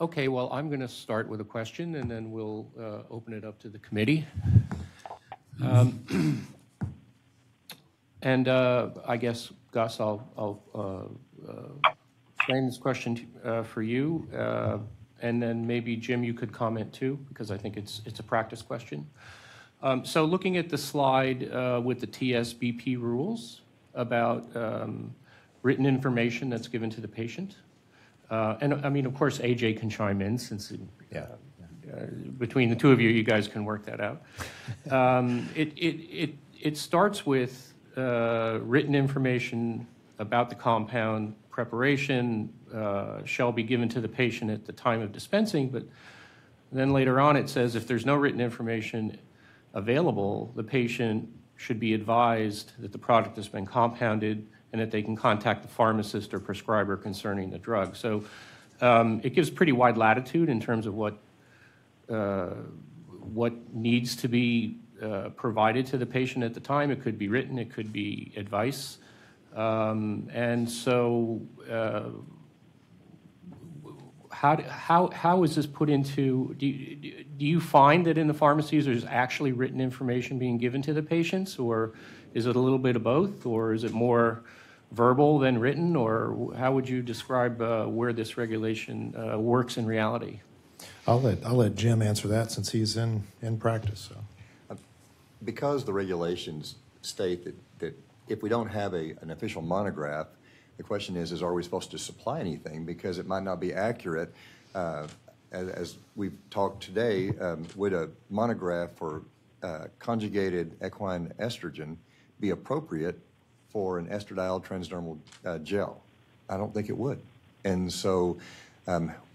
Okay, well, I'm going to start with a question, and then we'll open it up to the committee. I guess, Gus, I'll frame this question for you, and then maybe, Jim, you could comment too, because I think it's a practice question. So looking at the slide with the TSBP rules about written information that's given to the patient, and I mean, of course, AJ can chime in since between the two of you, you guys can work that out. It starts with written information about the compound preparation shall be given to the patient at the time of dispensing, but then later on it says if there's no written information available, the patient should be advised that the product has been compounded and that they can contact the pharmacist or prescriber concerning the drug. So it gives pretty wide latitude in terms of what needs to be provided to the patient at the time. It could be written, it could be advice. And so how is this put into, do you find that in the pharmacies there's actually written information being given to the patients, or is it a little bit of both, or is it more verbal than written, or how would you describe where this regulation works in reality? I'll let Jim answer that since he's in practice. So. Because the regulations state that if we don't have an official monograph, the question is are we supposed to supply anything? Because it might not be accurate. As we've talked today, would a monograph for conjugated equine estrogen be appropriate for an estradiol transdermal gel? I don't think it would. And so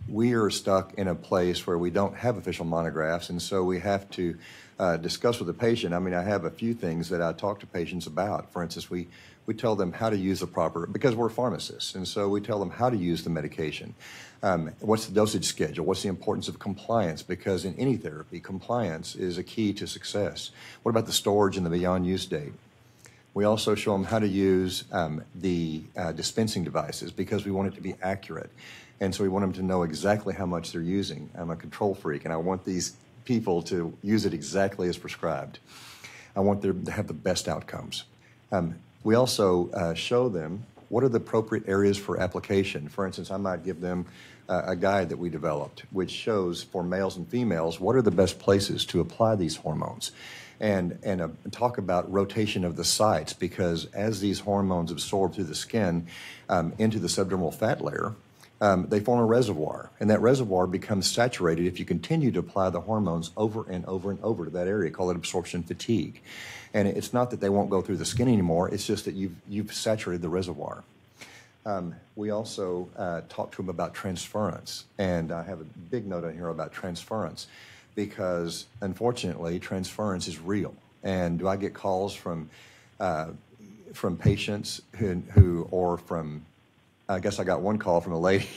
we are stuck in a place where we don't have official monographs, and so we have to discuss with the patient. I mean, I have a few things that I talk to patients about. For instance, we tell them how to use the proper, because we're pharmacists, and so we tell them how to use the medication. What's the dosage schedule? What's the importance of compliance? Because in any therapy, compliance is a key to success. What about the storage and the beyond use date? We also show them how to use the dispensing devices, because we want it to be accurate. And so we want them to know exactly how much they're using. I'm a control freak, and I want these people to use it exactly as prescribed. I want them to have the best outcomes. We also show them what are the appropriate areas for application. For instance, I might give them a guide that we developed, which shows for males and females what are the best places to apply these hormones. And talk about rotation of the sites, because as these hormones absorb through the skin into the subdermal fat layer, they form a reservoir, and that reservoir becomes saturated if you continue to apply the hormones over and over and over to that area. Call it absorption fatigue. And it's not that they won't go through the skin anymore, it's just that you've saturated the reservoir. We also talk to them about transference, and I have a big note on here about transference, because unfortunately transference is real. And do I get calls from patients who or from, I guess I got one call from a lady.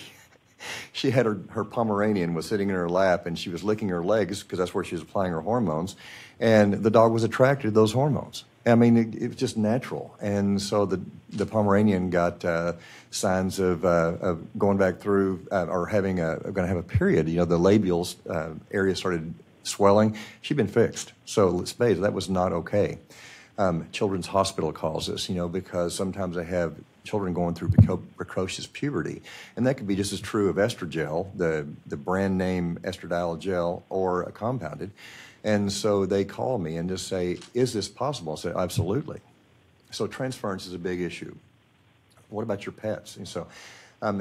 She had her Pomeranian was sitting in her lap, and she was licking her legs because that's where she was applying her hormones, and the dog was attracted to those hormones. I mean, it was just natural. And so the Pomeranian got signs of going back through or going to have a period. You know, the labial area started swelling. She'd been fixed. So spades, that was not okay. Children's Hospital calls us, because sometimes they have children going through precocious puberty. And that could be just as true of estrogel, the brand name estradiol gel, or a compounded. And so they call me and just say, is this possible? I say, absolutely. So transference is a big issue. What about your pets? And so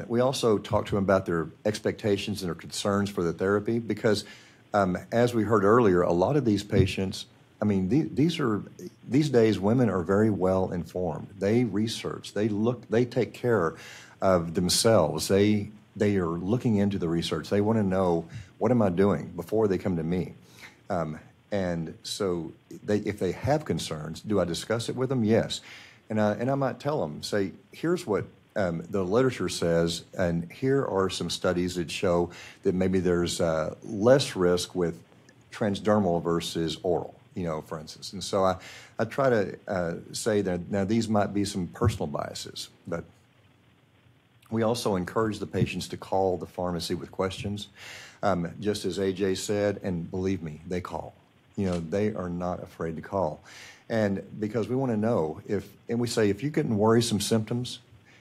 we also talk to them about their expectations and their concerns for the therapy, because as we heard earlier, a lot of these patients, I mean, these days women are very well informed. They research, they take care of themselves. They are looking into the research. They want to know, what am I doing before they come to me? And so if they have concerns, do I discuss it with them? Yes. And I might tell them, say, here's what the literature says, and here are some studies that show that maybe there's less risk with transdermal versus oral, for instance. And so I try to say that now these might be some personal biases, but We also encourage the patients to call the pharmacy with questions. Just as AJ said, and believe me, they call. You know, they are not afraid to call. And because we want to know and we say, if you're getting worrisome symptoms,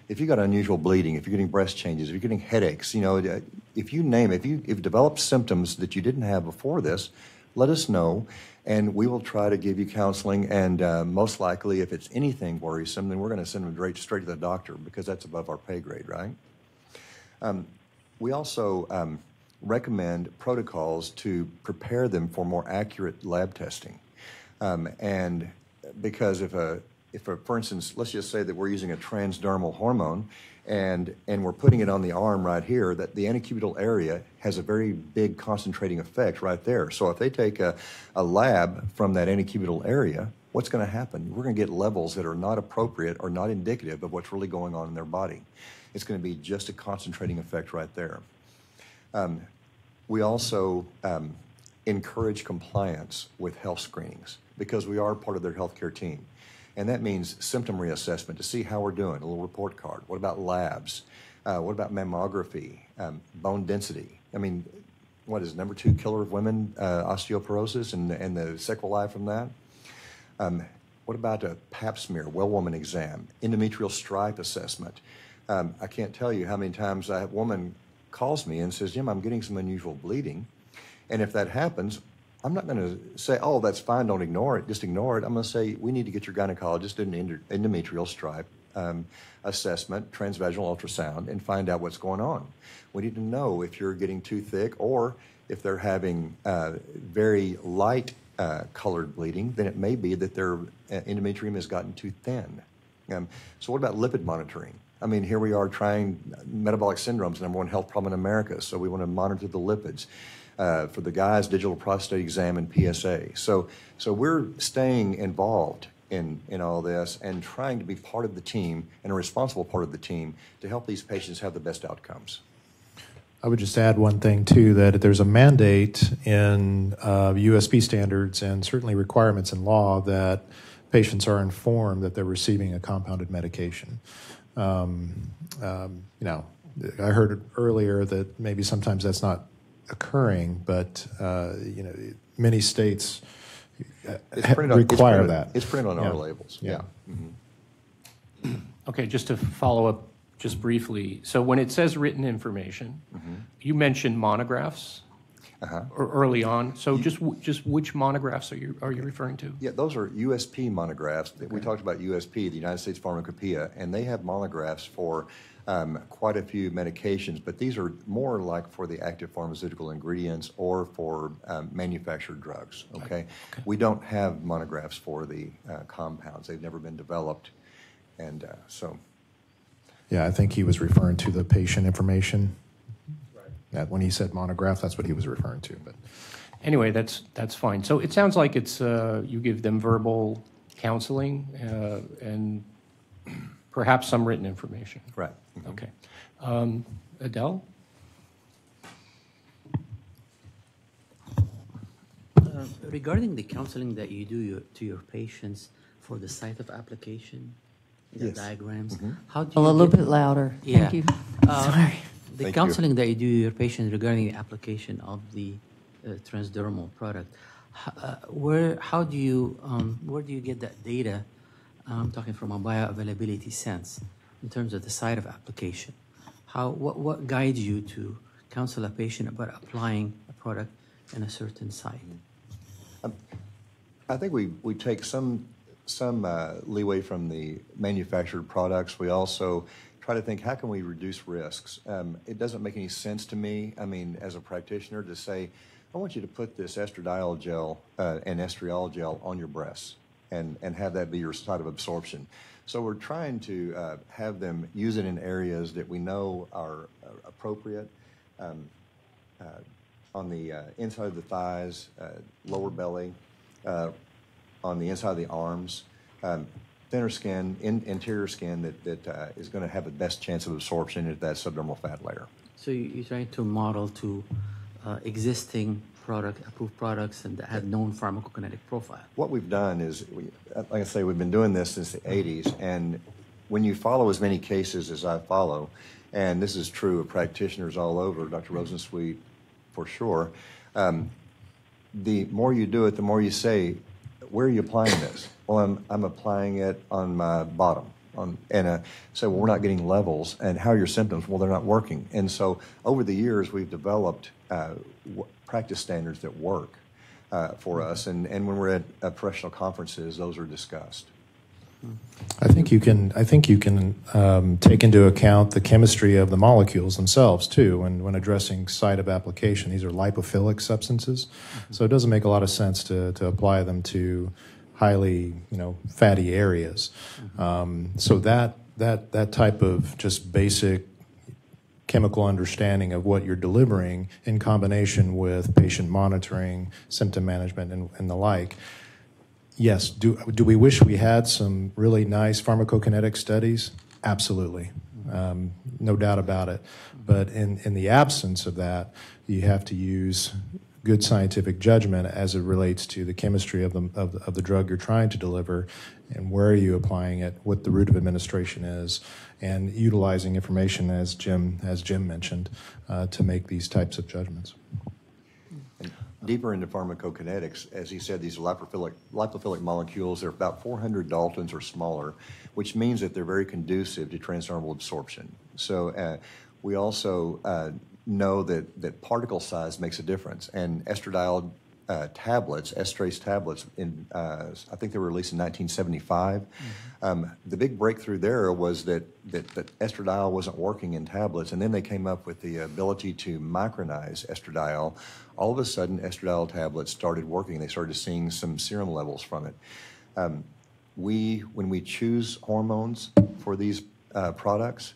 if you got unusual bleeding, if you're getting breast changes, if you're getting headaches, you know, if you name it, if you've developed symptoms that you didn't have before this, let us know, and we will try to give you counseling. And most likely, if it's anything worrisome, then we're going to send them straight to the doctor, because that's above our pay grade, right? We also recommend protocols to prepare them for more accurate lab testing. And because if, for instance, let's just say that we're using a transdermal hormone, and we're putting it on the arm right here, that the antecubital area has a very big concentrating effect right there. So if they take a lab from that antecubital area, what's going to happen? We're going to get levels that are not appropriate or not indicative of what's really going on in their body. It's going to be just a concentrating effect right there. We also encourage compliance with health screenings, because we are part of their healthcare team. And that means symptom reassessment to see how we're doing, a little report card. What about labs? What about mammography, bone density? I mean, what is #2 killer of women, osteoporosis and the sequelae from that? What about a pap smear, well woman exam, endometrial stripe assessment? I can't tell you how many times a woman calls me and says, Jim, I'm getting some unusual bleeding. And if that happens, I'm not going to say, oh, that's fine, don't ignore it, just ignore it. I'm going to say, we need to get your gynecologist to an endometrial stripe assessment, transvaginal ultrasound, and find out what's going on. We need to know if you're getting too thick, or if they're having very light colored bleeding, then it may be that their endometrium has gotten too thin. So what about lipid monitoring? I mean, here we are trying metabolic syndromes, #1 health problem in America, so we want to monitor the lipids. For the guys, digital prostate exam and PSA. So we're staying involved in all this and trying to be part of the team, and a responsible part of the team, to help these patients have the best outcomes. I would just add one thing, too, that there's a mandate in USP standards and certainly requirements in law that patients are informed that they're receiving a compounded medication. You know, I heard earlier that maybe sometimes that's not occurring, but you know, many states require that. It's printed on our labels. Yeah. Mm-hmm. Okay, just to follow up just briefly. So when it says written information, you mentioned monographs early on. So just which monographs are you referring to? Yeah, those are USP monographs. We talked about USP, the United States Pharmacopoeia, and they have monographs for quite a few medications, but these are more like for the active pharmaceutical ingredients or for manufactured drugs, okay? We don't have monographs for the compounds. They've never been developed, and so. Yeah, I think he was referring to the patient information. Right. When he said monograph, that's what he was referring to. But anyway, that's fine. So it sounds like it's you give them verbal counseling and perhaps some written information. Right. Mm-hmm. Okay. Adele? Regarding the counseling that you do to your patients for the site of application, the diagrams, how do you A little bit louder. Yeah. Thank you. Sorry. The Thank counseling you. that you do to your patients regarding the application of the transdermal product, where do you get that data? I'm talking from a bioavailability sense in terms of the site of application. What guides you to counsel a patient about applying a product in a certain site? I think we take some leeway from the manufactured products. We also try to think, how can we reduce risks? It doesn't make any sense to me, I mean, as a practitioner, to say, I want you to put this estradiol gel and estriol gel on your breasts and have that be your site of absorption. So we're trying to have them use it in areas that we know are appropriate, on the inside of the thighs, lower belly, on the inside of the arms, thinner skin, interior skin that is going to have the best chance of absorption into that subdermal fat layer. So you're trying to model to existing approved products and that have known pharmacokinetic profile. What we've done is, like I say, we've been doing this since the 80s, and when you follow as many cases as I follow, and this is true of practitioners all over, Dr. Rosensweet for sure, the more you do it, the more you say, where are you applying this? Well, I'm applying it on my bottom. So well, we're not getting levels, and how are your symptoms? Well, they're not working. And so over the years, we've developed practice standards that work for us, and when we're at professional conferences, those are discussed. I think you can take into account the chemistry of the molecules themselves too when addressing site of application. These are lipophilic substances, so it doesn't make a lot of sense to apply them to highly fatty areas. So that type of just basic chemical understanding of what you're delivering in combination with patient monitoring, symptom management, and the like. Yes, do we wish we had some really nice pharmacokinetic studies? Absolutely, no doubt about it. But in the absence of that, you have to use good scientific judgment as it relates to the chemistry of the drug you're trying to deliver, and where are you applying it, what the route of administration is, and utilizing information as Jim mentioned to make these types of judgments. Deeper into pharmacokinetics, as he said, these lipophilic molecules are about 400 Daltons or smaller, which means that they're very conducive to transdermal absorption. So we also know that particle size makes a difference, and estradiol tablets, estrace tablets, I think they were released in 1975. The big breakthrough there was that estradiol wasn't working in tablets, and then they came up with the ability to micronize estradiol. All of a sudden, estradiol tablets started working. They started seeing some serum levels from it. When we choose hormones for these products,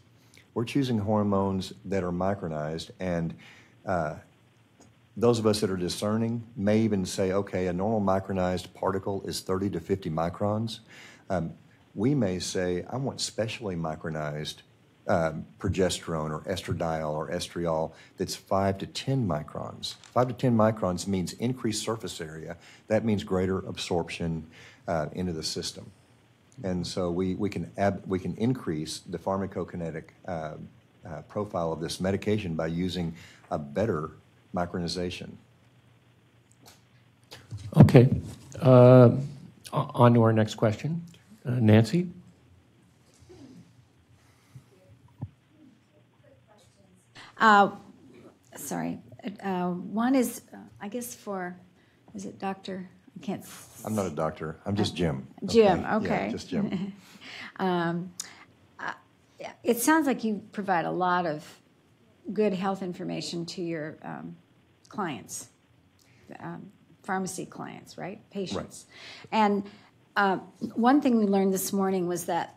we're choosing hormones that are micronized, and those of us that are discerning may even say, okay, a normal micronized particle is 30 to 50 microns. We may say, I want specially micronized progesterone or estradiol or estriol that's 5 to 10 microns. 5 to 10 microns means increased surface area. That means greater absorption into the system. And so we can increase the pharmacokinetic profile of this medication by using a better micronization. Okay. On to our next question. Nancy? Sorry. One is, I guess is it Dr.? I can't. I'm not a doctor. I'm just Jim. Jim, okay. Yeah, just Jim. It sounds like you provide a lot of good health information to your clients, pharmacy clients, right? Patients. Right. And one thing we learned this morning was that,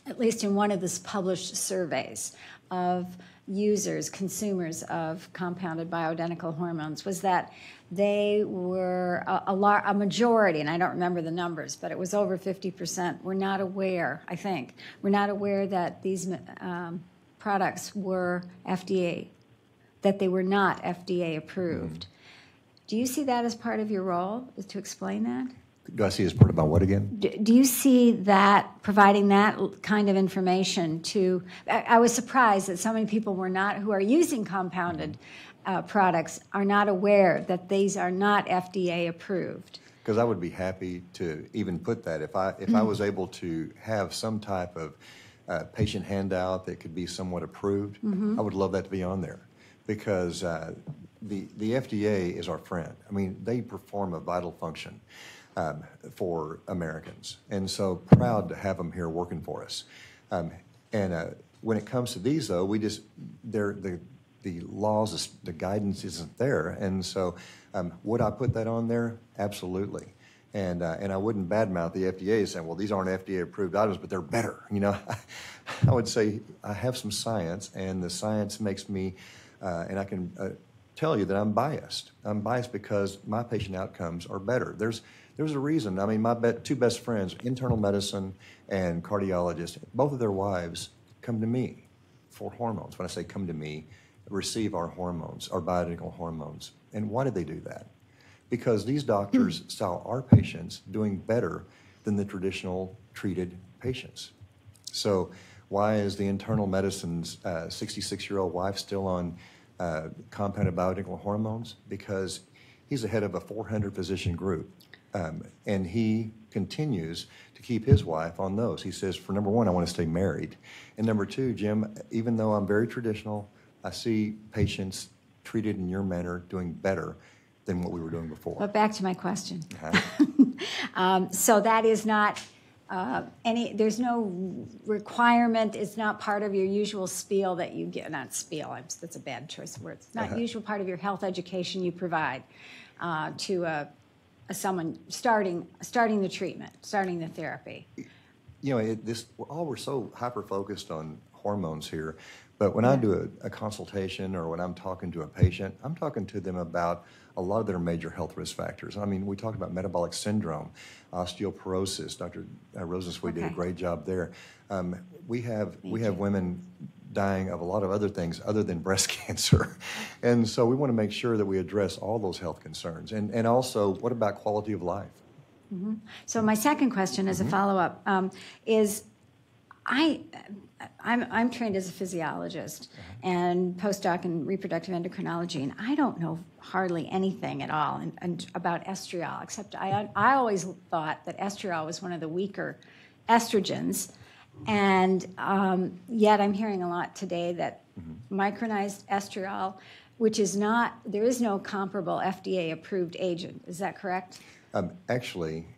at least in one of the published surveys of users, consumers of compounded bioidentical hormones, was that they were a majority, and I don't remember the numbers, but it was over 50%, were not aware, I think, were not aware that these products were FDA, that they were not FDA approved. Do you see that as part of your role, is to explain that? Do I see as part of my what again? Do you see that, providing that kind of information to, I was surprised that so many people who are using compounded products are not aware that these are not FDA approved. Because I would be happy to even put that. If I was able to have some type of patient handout that could be somewhat approved, I would love that to be on there. Because the FDA is our friend. I mean, they perform a vital function for Americans. And so proud to have them here working for us. When it comes to these, though, the laws, the guidance isn't there. And so would I put that on there? Absolutely. And I wouldn't badmouth the FDA saying, well, these aren't FDA-approved items, but they're better. You know, I would say I have some science, and the science makes me, and I can tell you that I'm biased. I'm biased because my patient outcomes are better. There's a reason. I mean, my two best friends, internal medicine and cardiologist, both of their wives come to me for hormones. When I say come to me, receive our hormones, our bioidentical hormones. And why did they do that? Because these doctors saw our patients doing better than the traditional treated patients. So Why is the internal medicine's 66-year-old wife still on compounded bioidentical hormones? Because he's the head of a 400-physician group, and he continues to keep his wife on those. He says, for number one, I want to stay married. And number two, Jim, even though I'm very traditional, I see patients treated in your manner doing better than what we were doing before. But back to my question. So that is not there's no requirement, it's not part of your usual spiel that you get, not spiel, that's a bad choice of words. It's not usual part of your health education you provide to someone starting the treatment, starting the therapy. You know, we're so hyper-focused on hormones here, but when I do a consultation or when I'm talking to a patient, I'm talking to them about a lot of their major health risk factors. I mean, we talked about metabolic syndrome, osteoporosis. Dr. Rosensweet did a great job there. We have women dying of a lot of other things other than breast cancer. And so we want to make sure that we address all those health concerns. And also, what about quality of life? Mm-hmm. So my second question as a follow-up is, I'm trained as a physiologist and postdoc in reproductive endocrinology, and I don't know hardly anything at all about estriol, except I always thought that estriol was one of the weaker estrogens, and yet I'm hearing a lot today that micronized estriol, which is not, there is no comparable FDA-approved agent. Is that correct? Actually,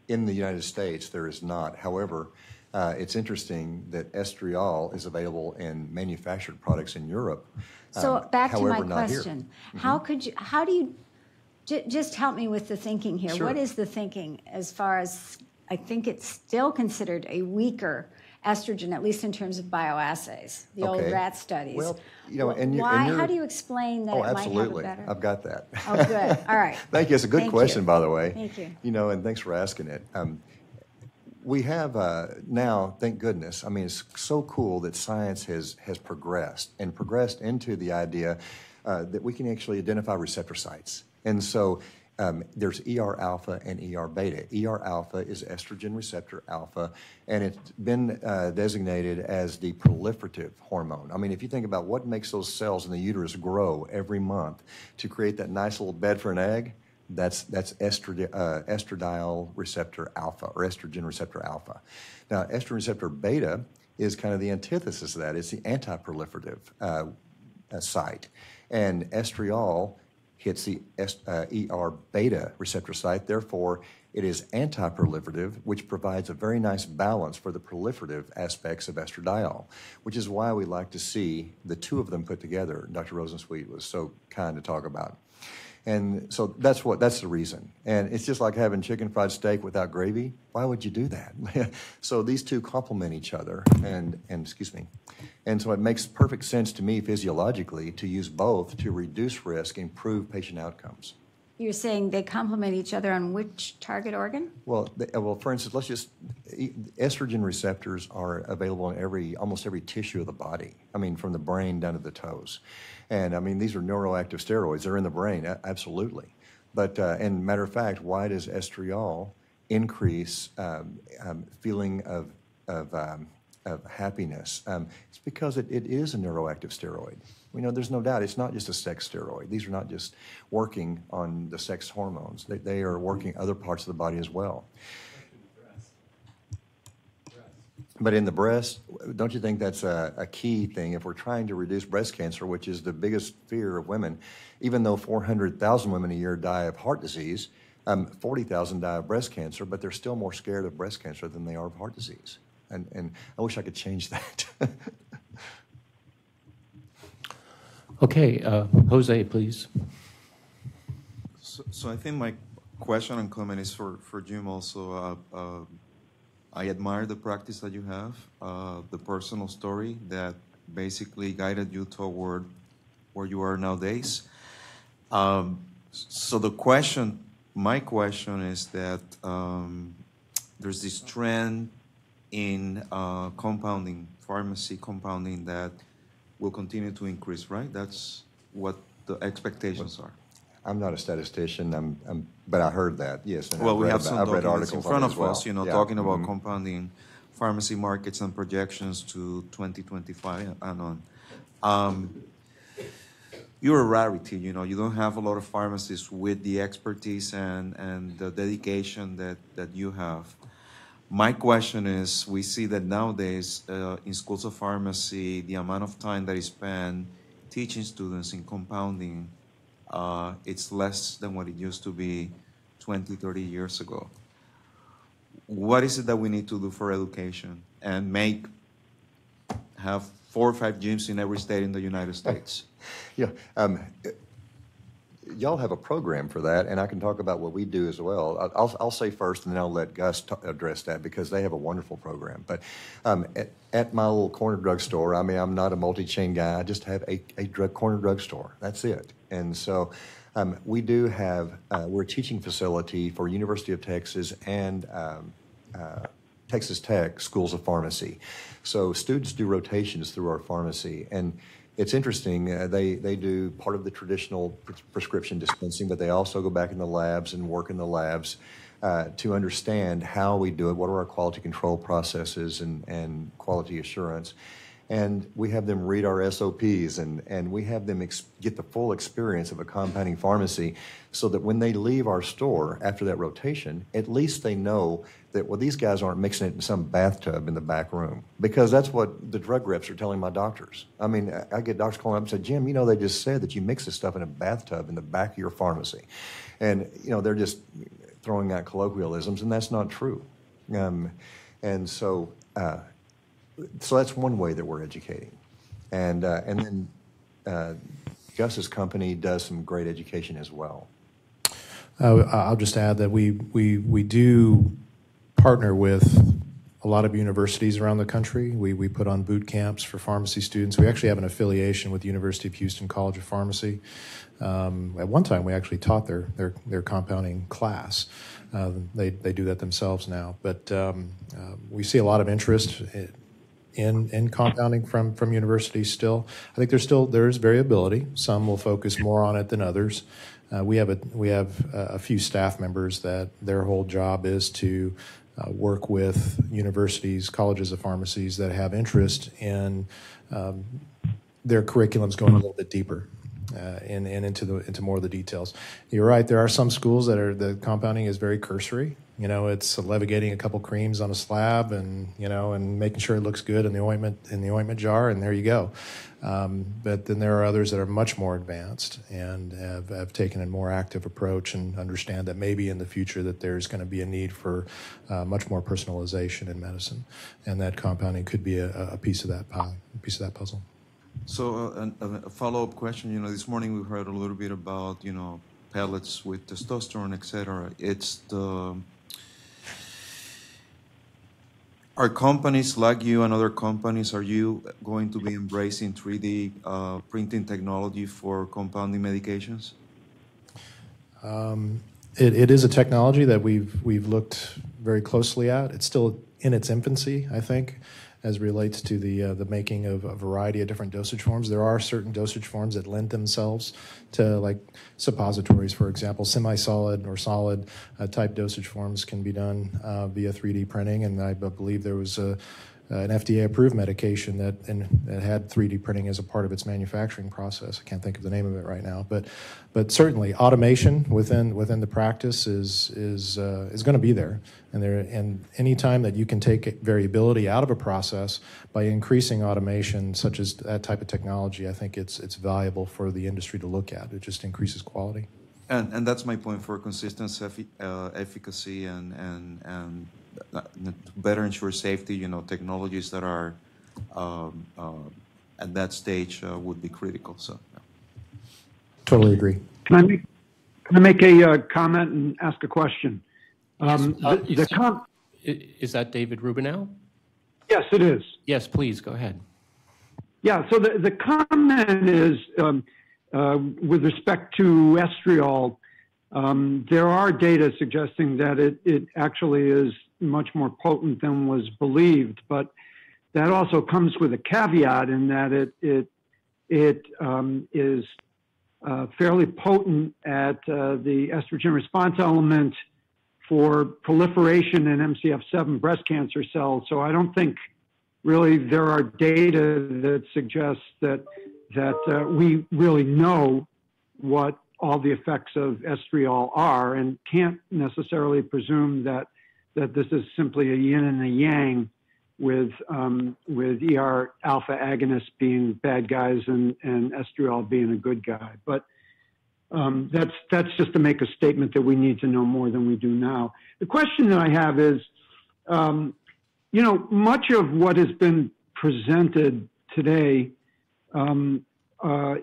in the United States, there is not. However, it's interesting that estriol is available in manufactured products in Europe. So back to my not here. question. How do you, just help me with the thinking here. Sure. What is the thinking as far as, I think it's still considered a weaker estrogen, at least in terms of bioassays, the old rat studies. Well, you know, how do you explain that it might have a better? I've got that. Oh, good. All right. Thank you. It's a good question, by the way. Thank you. You know, and thanks for asking it. We have now, thank goodness, I mean, it's so cool that science has progressed into the idea that we can actually identify receptor sites. And so there's ER alpha and ER beta. ER alpha is estrogen receptor alpha, and it's been designated as the proliferative hormone. I mean, if you think about what makes those cells in the uterus grow every month to create that nice little bed for an egg, that's estradiol receptor alpha, or estrogen receptor alpha. Now, estrogen receptor beta is kind of the antithesis of that. It's the anti-proliferative site. And estriol hits the ER beta receptor site. Therefore, it is anti-proliferative, which provides a very nice balance for the proliferative aspects of estradiol, which is why we like to see the two of them put together. Dr. Rosensweet was so kind to talk about. And so that's the reason. And it's just like having chicken fried steak without gravy. Why would you do that? So these two complement each other, and excuse me. And so it makes perfect sense to me physiologically to use both to reduce risk, improve patient outcomes. You're saying they complement each other on which target organ? Well, for instance, estrogen receptors are available in almost every tissue of the body. I mean, from the brain down to the toes. And I mean, these are neuroactive steroids. They're in the brain, absolutely. But, and matter of fact, why does estriol increase feeling of happiness? It's because it is a neuroactive steroid. We know there's no doubt it's not just a sex steroid. These are not just working on the sex hormones. They are working other parts of the body as well. But in the breast, don't you think that's a key thing? If we're trying to reduce breast cancer, which is the biggest fear of women, even though 400,000 women a year die of heart disease, 40,000 die of breast cancer, but they're still more scared of breast cancer than they are of heart disease. And I wish I could change that. Okay, Jose, please. So I think my question and comment is for Jim also. I admire the practice that you have, the personal story that basically guided you toward where you are nowadays. So my question is that there's this trend in compounding, pharmacy compounding, that will continue to increase, right? That's what the expectations are. I'm not a statistician, but I heard that, yes. And Well, we have some I've read documents articles in front on it as of well. us, Yeah. talking about compounding pharmacy markets and projections to 2025 and on. You're a rarity, you know. You don't have a lot of pharmacists with the expertise and the dedication that you have. My question is, we see that nowadays in schools of pharmacy, the amount of time that is spent teaching students in compounding, it's less than what it used to be 20, 30 years ago. What is it that we need to do for education and have 4 or 5 gyms in every state in the United States? Yeah, y'all have a program for that, and I can talk about what we do as well. I'll say first, and then I'll let Gus address that because they have a wonderful program. But at my little corner drugstore, I mean, I'm not a multi-chain guy. I just have a corner drugstore. That's it. And so we do have, we're a teaching facility for University of Texas and Texas Tech schools of pharmacy. So students do rotations through our pharmacy, and it's interesting. They do part of the traditional prescription dispensing, but they also go back in the labs and work in the labs to understand how we do it, what are our quality control processes and quality assurance. And we have them read our SOPs, and we have them get the full experience of a compounding pharmacy so that when they leave our store after that rotation, at least they know that, well, these guys aren't mixing it in some bathtub in the back room, because that's what the drug reps are telling my doctors. I mean, I get doctors calling up and say, Jim, you know, they just said that you mix this stuff in a bathtub in the back of your pharmacy. And, you know, they're just throwing out colloquialisms, and that's not true. And so that's one way that we're educating. And then Gus's company does some great education as well. I'll just add that we do partner with a lot of universities around the country. We put on boot camps for pharmacy students. We actually have an affiliation with the University of Houston College of Pharmacy. At one time, we actually taught their compounding class. They do that themselves now. But we see a lot of interest in compounding from universities still. I think there is variability. Some will focus more on it than others. We have a few staff members that their whole job is to work with universities, colleges of pharmacies that have interest in their curriculums going a little bit deeper and into more of the details. You're right. There are some schools that the compounding is very cursory. You know, it's levigating a couple creams on a slab, and making sure it looks good in the ointment jar, and there you go. But then there are others that are much more advanced and have taken a more active approach and understand that maybe in the future that there's going to be a need for much more personalization in medicine, and that compounding could be a piece of that pie, a piece of that puzzle. So a follow-up question. This morning we heard a little bit about pellets with testosterone, etc. Are companies like you and other companies, are you going to be embracing 3D printing technology for compounding medications? It is a technology that we've looked very closely at. It's still in its infancy, I think, as relates to the making of a variety of different dosage forms. There are certain dosage forms that lend themselves to, like suppositories, for example. Semi-solid or solid type dosage forms can be done via 3D printing, and I believe there was an FDA-approved medication that had 3D printing as a part of its manufacturing process. I can't think of the name of it right now, but certainly automation within the practice is going to be there. And any time that you can take variability out of a process by increasing automation, such as that type of technology, I think it's valuable for the industry to look at. It just increases quality. And that's my point for consistent efficacy and to better ensure safety. Technologies that are at that stage would be critical. So, yeah. Totally agree. Can I make a comment and ask a question? Is that David Rubinow? Yes, it is. Yes, please go ahead. Yeah. So the comment is with respect to estriol. There are data suggesting that it actually is much more potent than was believed, but that also comes with a caveat in that it is fairly potent at the estrogen response element for proliferation in MCF7 breast cancer cells. So I don't think really there are data that suggests that we really know what all the effects of estriol are, and can't necessarily presume that this is simply a yin and a yang with ER alpha agonists being bad guys and estriol being a good guy. But that's just to make a statement that we need to know more than we do now. The question that I have is, you know, much of what has been presented today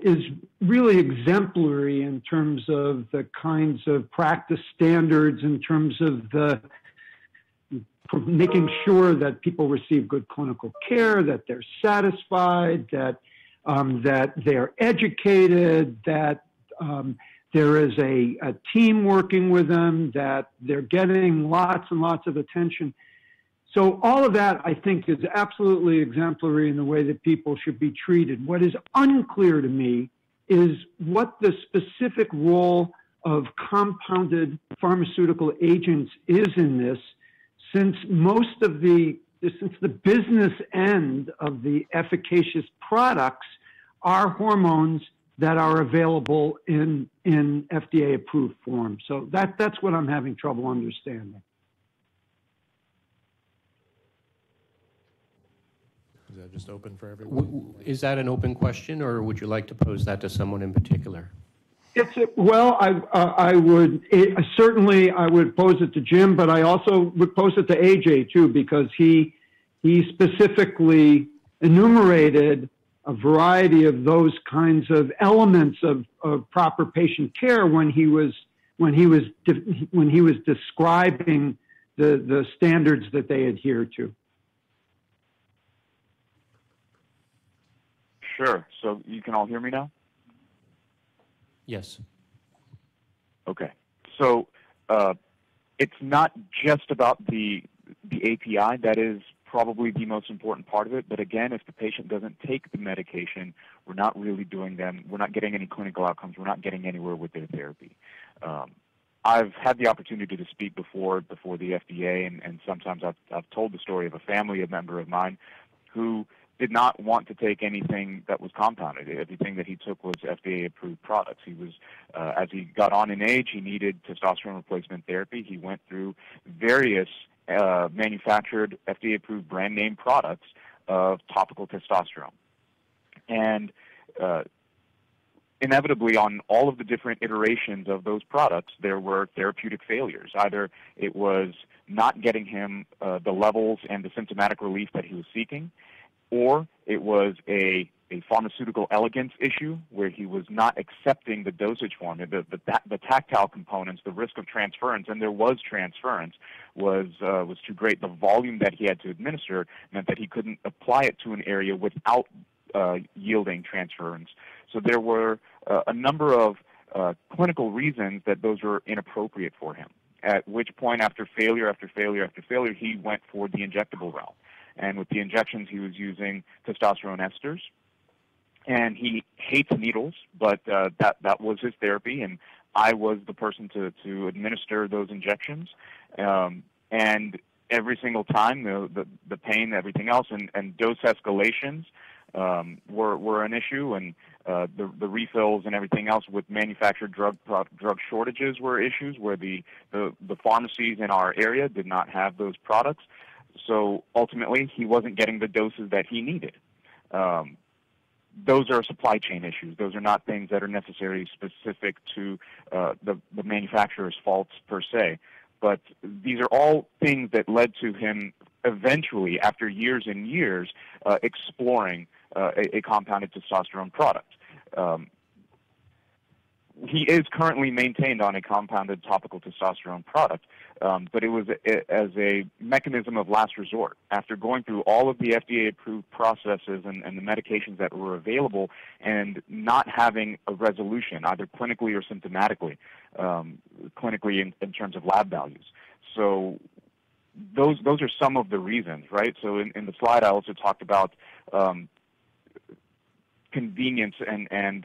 is really exemplary in terms of the kinds of practice standards, in terms of the making sure that people receive good clinical care, that they're satisfied, that they're educated, that there is a team working with them, that they're getting lots and lots of attention. So all of that, I think, is absolutely exemplary in the way that people should be treated. What is unclear to me is what the specific role of compounded pharmaceutical agents is in this, since the business end of the efficacious products are hormones that are available in FDA-approved form. So that's what I'm having trouble understanding. Is that just open for everyone? Is that an open question, or would you like to pose that to someone in particular? I would certainly pose it to Jim, but I also would pose it to AJ too, because he specifically enumerated a variety of those kinds of elements of proper patient care when he was describing the standards that they adhere to. Sure. So you can all hear me now? Yes. Okay. So it's not just about the API. That is probably the most important part of it. But again, if the patient doesn't take the medication, we're not really doing them. We're not getting any clinical outcomes. We're not getting anywhere with their therapy. I've had the opportunity to speak before the FDA, and sometimes I've told the story of a family member of mine who did not want to take anything that was compounded. Everything that he took was FDA-approved products. He was, as he got on in age, he needed testosterone replacement therapy. He went through various manufactured FDA-approved brand name products of topical testosterone. And inevitably, on all of the different iterations of those products, there were therapeutic failures. Either it was not getting him the levels and the symptomatic relief that he was seeking, or it was a pharmaceutical elegance issue where he was not accepting the dosage form, the tactile components, the risk of transference, and there was transference, was too great. The volume that he had to administer meant that he couldn't apply it to an area without yielding transference. So there were a number of clinical reasons that those were inappropriate for him, at which point, after failure after failure after failure, he went for the injectable route. And with the injections, he was using testosterone esters. And he hates needles, but that was his therapy, and I was the person to administer those injections. And every single time, the pain, everything else, and dose escalations were an issue, and the refills and everything else with manufactured drug shortages were issues where the pharmacies in our area did not have those products. So ultimately, he wasn't getting the doses that he needed. Those are supply chain issues. Those are not things that are necessarily specific to the manufacturer's faults per se. But these are all things that led to him eventually, after years and years, exploring a compounded testosterone product. He is currently maintained on a compounded topical testosterone product, but it was as a mechanism of last resort. After going through all of the FDA-approved processes and the medications that were available and not having a resolution, either clinically or symptomatically, clinically in terms of lab values. So those are some of the reasons, right? So in the slide, I also talked about convenience and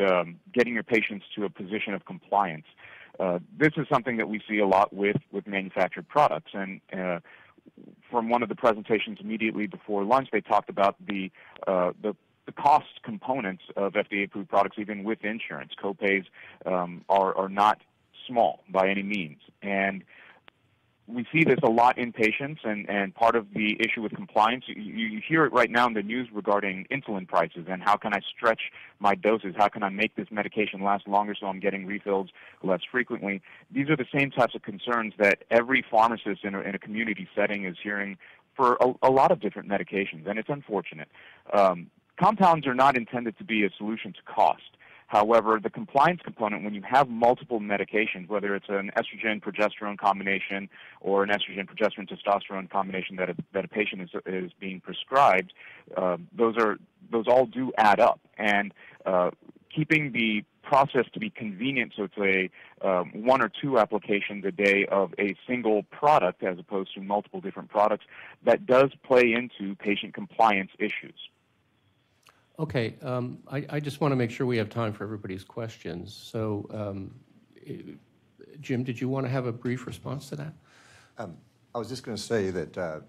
getting your patients to a position of compliance. this is something that we see a lot with manufactured products. And from one of the presentations immediately before lunch, they talked about the cost components of FDA-approved products, even with insurance. Copays are not small by any means. And we see this a lot in patients, and part of the issue with compliance, you hear it right now in the news regarding insulin prices and how can I stretch my doses, how can I make this medication last longer so I'm getting refills less frequently. These are the same types of concerns that every pharmacist in a community setting is hearing for a lot of different medications, and it's unfortunate. Compounds are not intended to be a solution to cost. However, the compliance component, when you have multiple medications, whether it's an estrogen-progesterone combination or an estrogen-progesterone-testosterone combination that a patient is being prescribed, those all do add up. And keeping the process to be convenient, so it's a 1 or 2 applications a day of a single product as opposed to multiple different products, that does play into patient compliance issues. Okay, I just want to make sure we have time for everybody's questions. So, Jim, did you want to have a brief response to that? I was just going to say that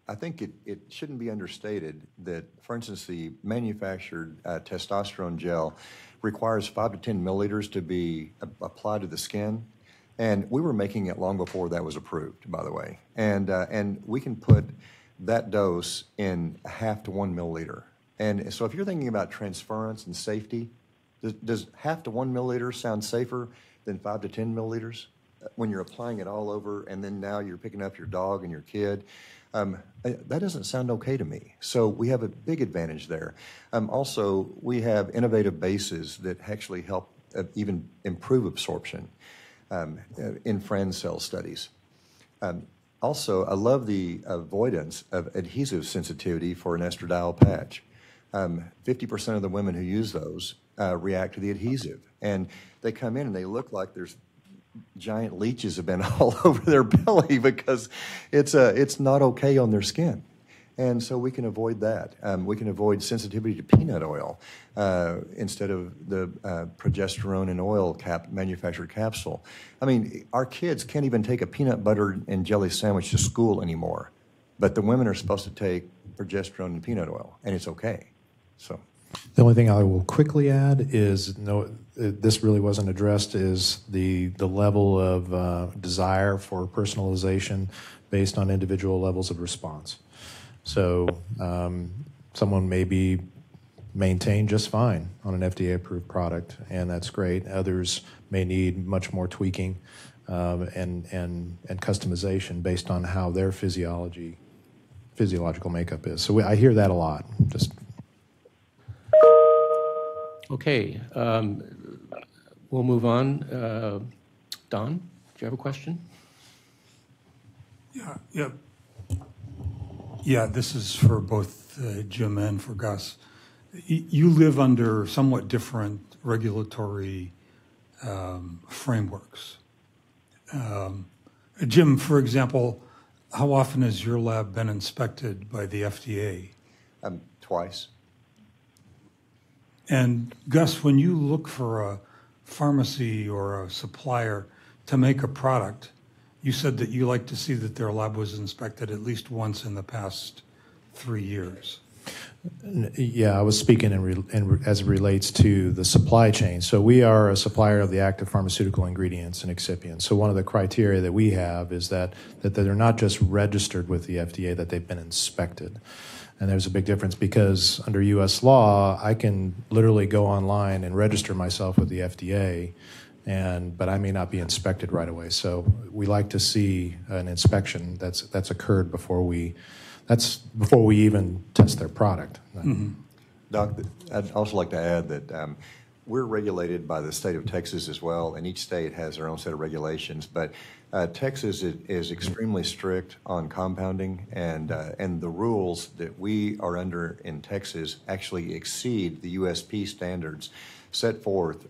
I think it shouldn't be understated that, for instance, the manufactured testosterone gel requires 5 to 10 milliliters to be applied to the skin. And we were making it long before that was approved, by the way. And we can put that dose in 0.5 to 1 milliliter. And so if you're thinking about transference and safety, does 0.5 to 1 milliliter sound safer than 5 to 10 milliliters when you're applying it all over and then now you're picking up your dog and your kid? That doesn't sound okay to me. So we have a big advantage there. Also, we have innovative bases that actually help even improve absorption in friend cell studies. Also, I love the avoidance of adhesive sensitivity for an estradiol patch. 50% of the women who use those react to the adhesive. And they come in and they look like there's giant leeches have been all over their belly because it's not okay on their skin. And so we can avoid that. We can avoid sensitivity to peanut oil instead of the progesterone and oil manufactured capsule. I mean, our kids can't even take a peanut butter and jelly sandwich to school anymore. But the women are supposed to take progesterone and peanut oil, and it's okay. So the only thing I will quickly add is, this really wasn't addressed, is the level of desire for personalization based on individual levels of response. So someone may be maintained just fine on an FDA-approved product, and that's great. Others may need much more tweaking and customization based on how their physiological makeup is. So I hear that a lot. Okay, we'll move on. Don, do you have a question? Yeah, this is for both Jim and for Gus. You live under somewhat different regulatory frameworks. Jim, for example, how often has your lab been inspected by the FDA? Twice. And Gus, when you look for a pharmacy or a supplier to make a product, you said that you like to see that their lab was inspected at least once in the past 3 years. Yeah, I was speaking as it relates to the supply chain. So we are a supplier of the active pharmaceutical ingredients and excipients. So one of the criteria that we have is that they're not just registered with the FDA, that they've been inspected. And there's a big difference because under U.S. law, I can literally go online and register myself with the FDA, but I may not be inspected right away. So we like to see an inspection that's occurred before we even test their product. Mm-hmm. Doc, I'd also like to add that we're regulated by the state of Texas as well, and each state has their own set of regulations. But Texas is extremely strict on compounding, and the rules that we are under in Texas actually exceed the USP standards set forth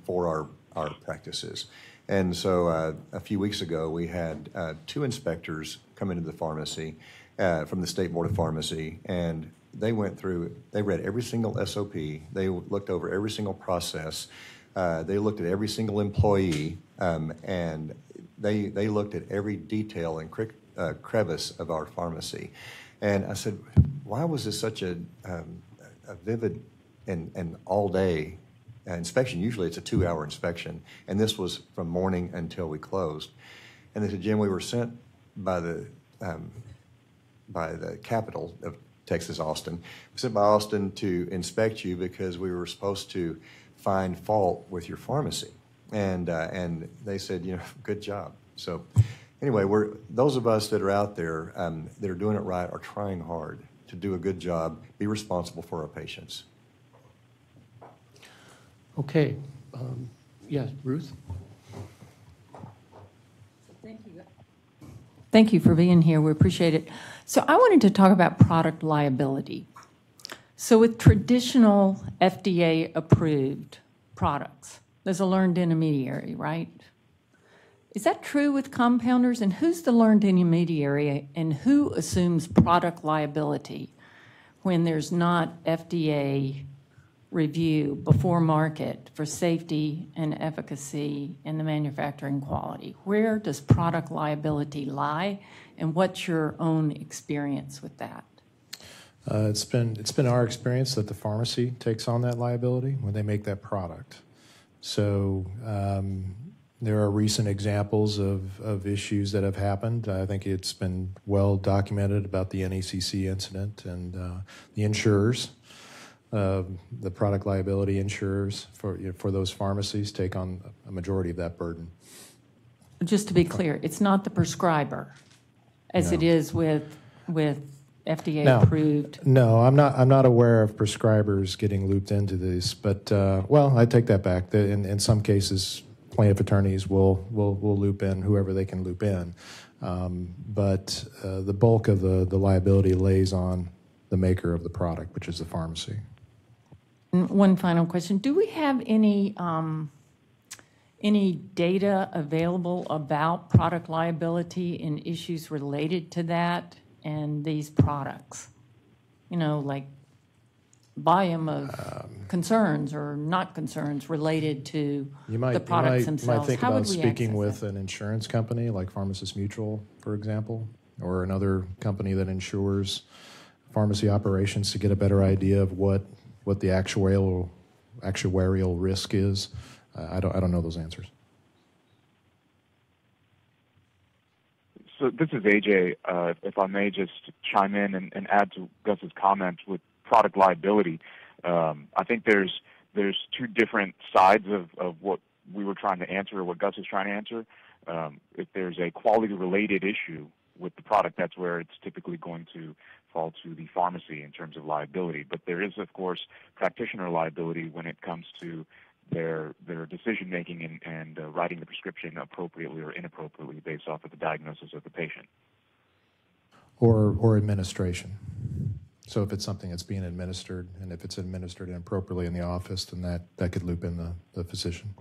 for our practices. And so a few weeks ago, we had 2 inspectors come into the pharmacy from the State Board of Pharmacy, and they read every single SOP, they looked over every single process, They looked at every single employee, and they looked at every detail and crevice of our pharmacy. And I said, why was this such a vivid and all-day inspection? Usually it's a 2-hour inspection, and this was from morning until we closed. And they said, Jim, we were sent by the capital of Texas, Austin. We sent by Austin to inspect you because we were supposed to find fault with your pharmacy. And they said, good job. So anyway, those of us that are out there that are doing it right are trying hard to do a good job, be responsible for our patients. Okay. Yes, Ruth? Thank you for being here. We appreciate it. So I wanted to talk about product liability. So with traditional FDA-approved products, there's a learned intermediary, right? Is that true with compounders? And who's the learned intermediary, and who assumes product liability when there's not FDA review before market for safety and efficacy and the manufacturing quality? Where does product liability lie, and what's your own experience with that? It's been our experience that the pharmacy takes on that liability when they make that product. So there are recent examples of issues that have happened. I think it's been well documented about the NACC incident, and the insurers, the product liability insurers for those pharmacies take on a majority of that burden. Just to be clear, it's not the prescriber, as it is with FDA-approved. No, I'm not aware of prescribers getting looped into this. But well, I take that back. In some cases, plaintiff attorneys will loop in whoever they can loop in. But the bulk of the liability lays on the maker of the product, which is the pharmacy. One final question: do we have any data available about product liability and issues related to that and these products? Like volume of concerns or not concerns related to the products themselves. You might think How about would we speaking access with that? an insurance company like Pharmacist Mutual, for example, or another company that insures pharmacy operations to get a better idea of what the actuarial risk is. I don't know those answers. So this is AJ. If I may just chime in and add to Gus's comment with product liability, I think there's two different sides of what we were trying to answer, or what Gus is trying to answer. If there's a quality-related issue with the product, that's where it's typically going to fall to the pharmacy in terms of liability. But there is, of course, practitioner liability when it comes to their decision-making and writing the prescription appropriately or inappropriately based off of the diagnosis of the patient. Or administration. So if it's something that's being administered, and if it's administered inappropriately in the office, then that could loop in the physician.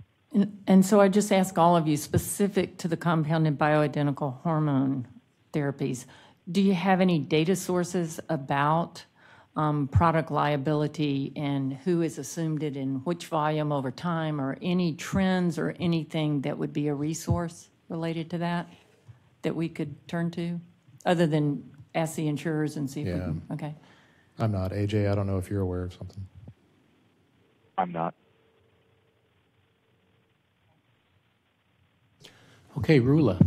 And so I just ask all of you, specific to the compounded bioidentical hormone therapies, do you have any data sources about product liability and who has assumed it in which volume over time, or any trends or anything that would be a resource related to that we could turn to, other than ask the insurers and see if we can? Okay. I'm not. AJ, I don't know if you're aware of something. I'm not. Okay, Rula.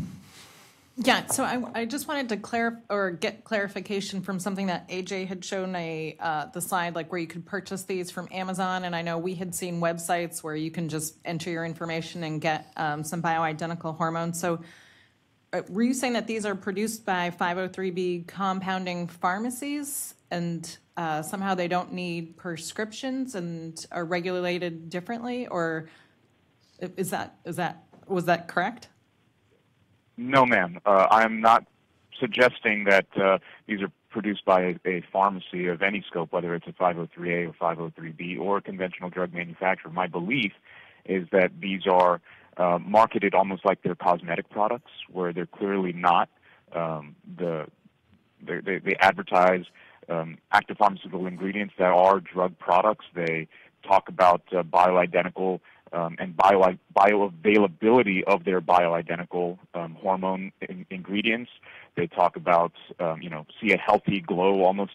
Yeah, so I just wanted to get clarification from something that AJ had shown the slide, like where you could purchase these from Amazon, and I know we had seen websites where you can just enter your information and get some bioidentical hormones. So were you saying that these are produced by 503B compounding pharmacies, and somehow they don't need prescriptions and are regulated differently, or was that correct? No, ma'am. I'm not suggesting that these are produced by a pharmacy of any scope, whether it's a 503A or 503B or a conventional drug manufacturer. My belief is that these are marketed almost like they're cosmetic products, where they're clearly not. They advertise active pharmaceutical ingredients that are drug products. They talk about bioidentical and bioavailability of their bioidentical hormone ingredients. They talk about, see a healthy glow almost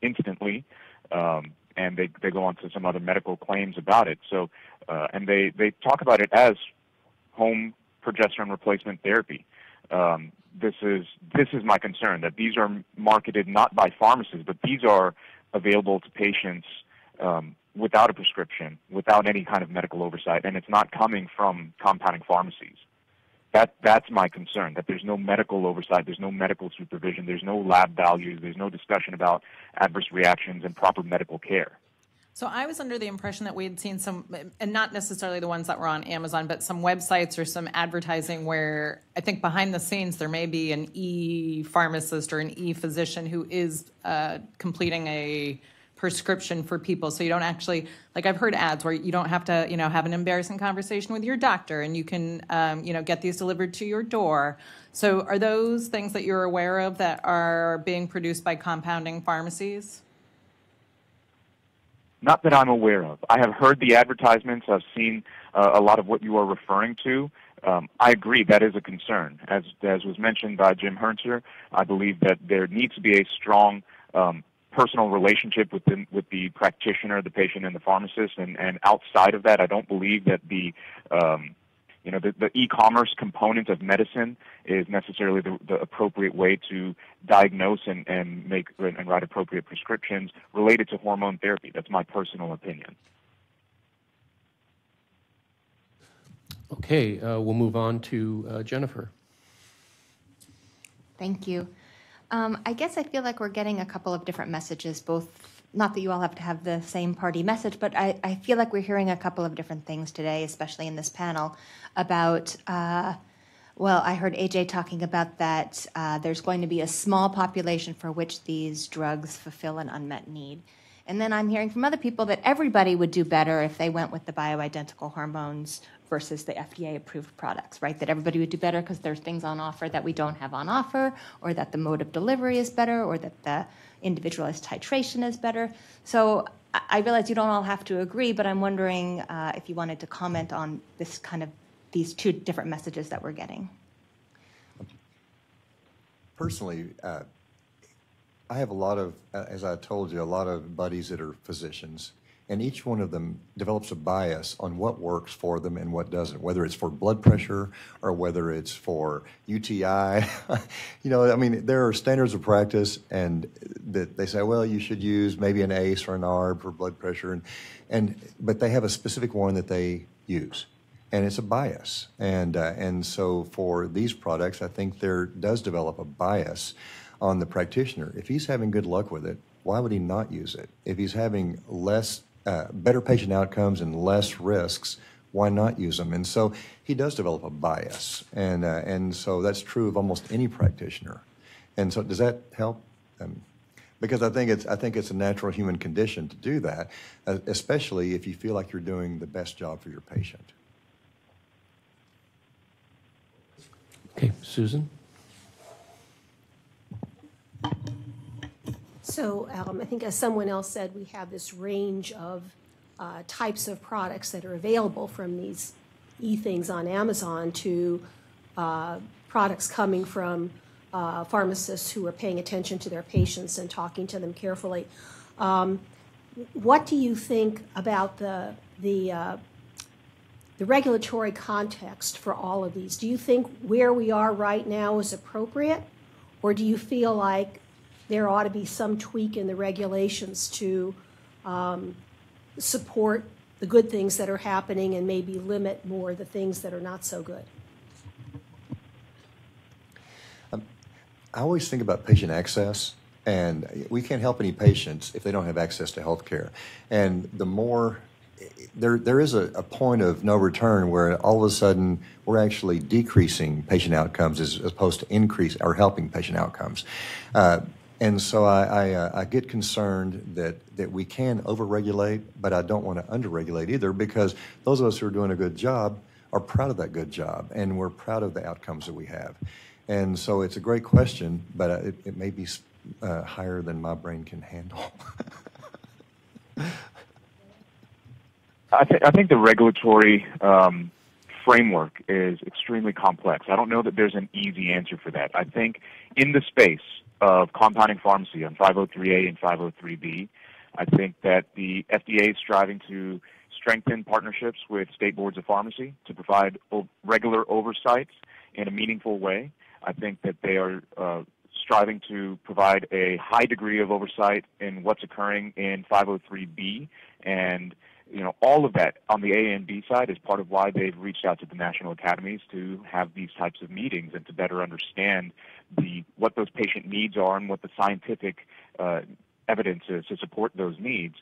instantly, and they go on to some other medical claims about it. So, and they talk about it as home progesterone replacement therapy. This is my concern, that these are marketed not by pharmacists, but these are available to patients without a prescription, without any kind of medical oversight, and it's not coming from compounding pharmacies. That's my concern, that there's no medical oversight, there's no medical supervision, there's no lab values, there's no discussion about adverse reactions and proper medical care. So I was under the impression that we had seen some, and not necessarily the ones that were on Amazon, but some websites or some advertising where I think behind the scenes there may be an e-pharmacist or an e-physician who is completing a prescription for people. So you don't actually, like I've heard ads where you don't have to, have an embarrassing conversation with your doctor, and you can, get these delivered to your door. So are those things that you're aware of that are being produced by compounding pharmacies? Not that I'm aware of. I have heard the advertisements. I've seen a lot of what you are referring to. I agree that is a concern. As was mentioned by Jim Hernter, I believe that there needs to be a strong personal relationship with the practitioner, the patient, and the pharmacist. And outside of that, I don't believe that the e-commerce component of medicine is necessarily the appropriate way to diagnose and write appropriate prescriptions related to hormone therapy. That's my personal opinion. Okay, we'll move on to Jennifer. Thank you. I guess I feel like we're getting a couple of different messages, both, not that you all have to have the same party message, but I feel like we're hearing a couple of different things today, especially in this panel, about, I heard AJ talking about that there's going to be a small population for which these drugs fulfill an unmet need. And then I'm hearing from other people that everybody would do better if they went with the bioidentical hormones versus the FDA-approved products, right? That everybody would do better because there's things on offer that we don't have on offer, or that the mode of delivery is better, or that the individualized titration is better. So I realize you don't all have to agree, but I'm wondering if you wanted to comment on this these two different messages that we're getting. Personally, I have a lot of, as I told you, a lot of buddies that are physicians, and each one of them develops a bias on what works for them and what doesn't, whether it's for blood pressure or whether it's for UTI. There are standards of practice, and that they say, well, you should use maybe an ACE or an ARB for blood pressure, but they have a specific one that they use, and it's a bias. And so for these products, I think there does develop a bias on the practitioner. If he's having good luck with it, why would he not use it? If he's having better patient outcomes and less risks, why not use them? And so he does develop a bias, and so that's true of almost any practitioner. And so does that help? Because I think it's a natural human condition to do that, especially if you feel like you're doing the best job for your patient. Okay, Susan? So I think, as someone else said, we have this range of types of products that are available, from these e-things on Amazon to products coming from pharmacists who are paying attention to their patients and talking to them carefully. What do you think about the regulatory context for all of these? Do you think where we are right now is appropriate, or do you feel like there ought to be some tweak in the regulations to support the good things that are happening and maybe limit more the things that are not so good? I always think about patient access, and we can't help any patients if they don't have access to health care. And the more, there is a point of no return where all of a sudden we're actually decreasing patient outcomes as opposed to increase or helping patient outcomes. And so I get concerned that we can overregulate, but I don't want to underregulate either, because those of us who are doing a good job are proud of that good job, and we're proud of the outcomes that we have. And so it's a great question, but it may be higher than my brain can handle. I think the regulatory framework is extremely complex. I don't know that there's an easy answer for that. I think in the space of compounding pharmacy on 503A and 503B, I think that the FDA is striving to strengthen partnerships with state boards of pharmacy to provide regular oversight in a meaningful way. I think that they are striving to provide a high degree of oversight in what's occurring in 503B, and all of that on the A and B side is part of why they've reached out to the national academies to have these types of meetings and to better understand what those patient needs are and what the scientific evidence is to support those needs.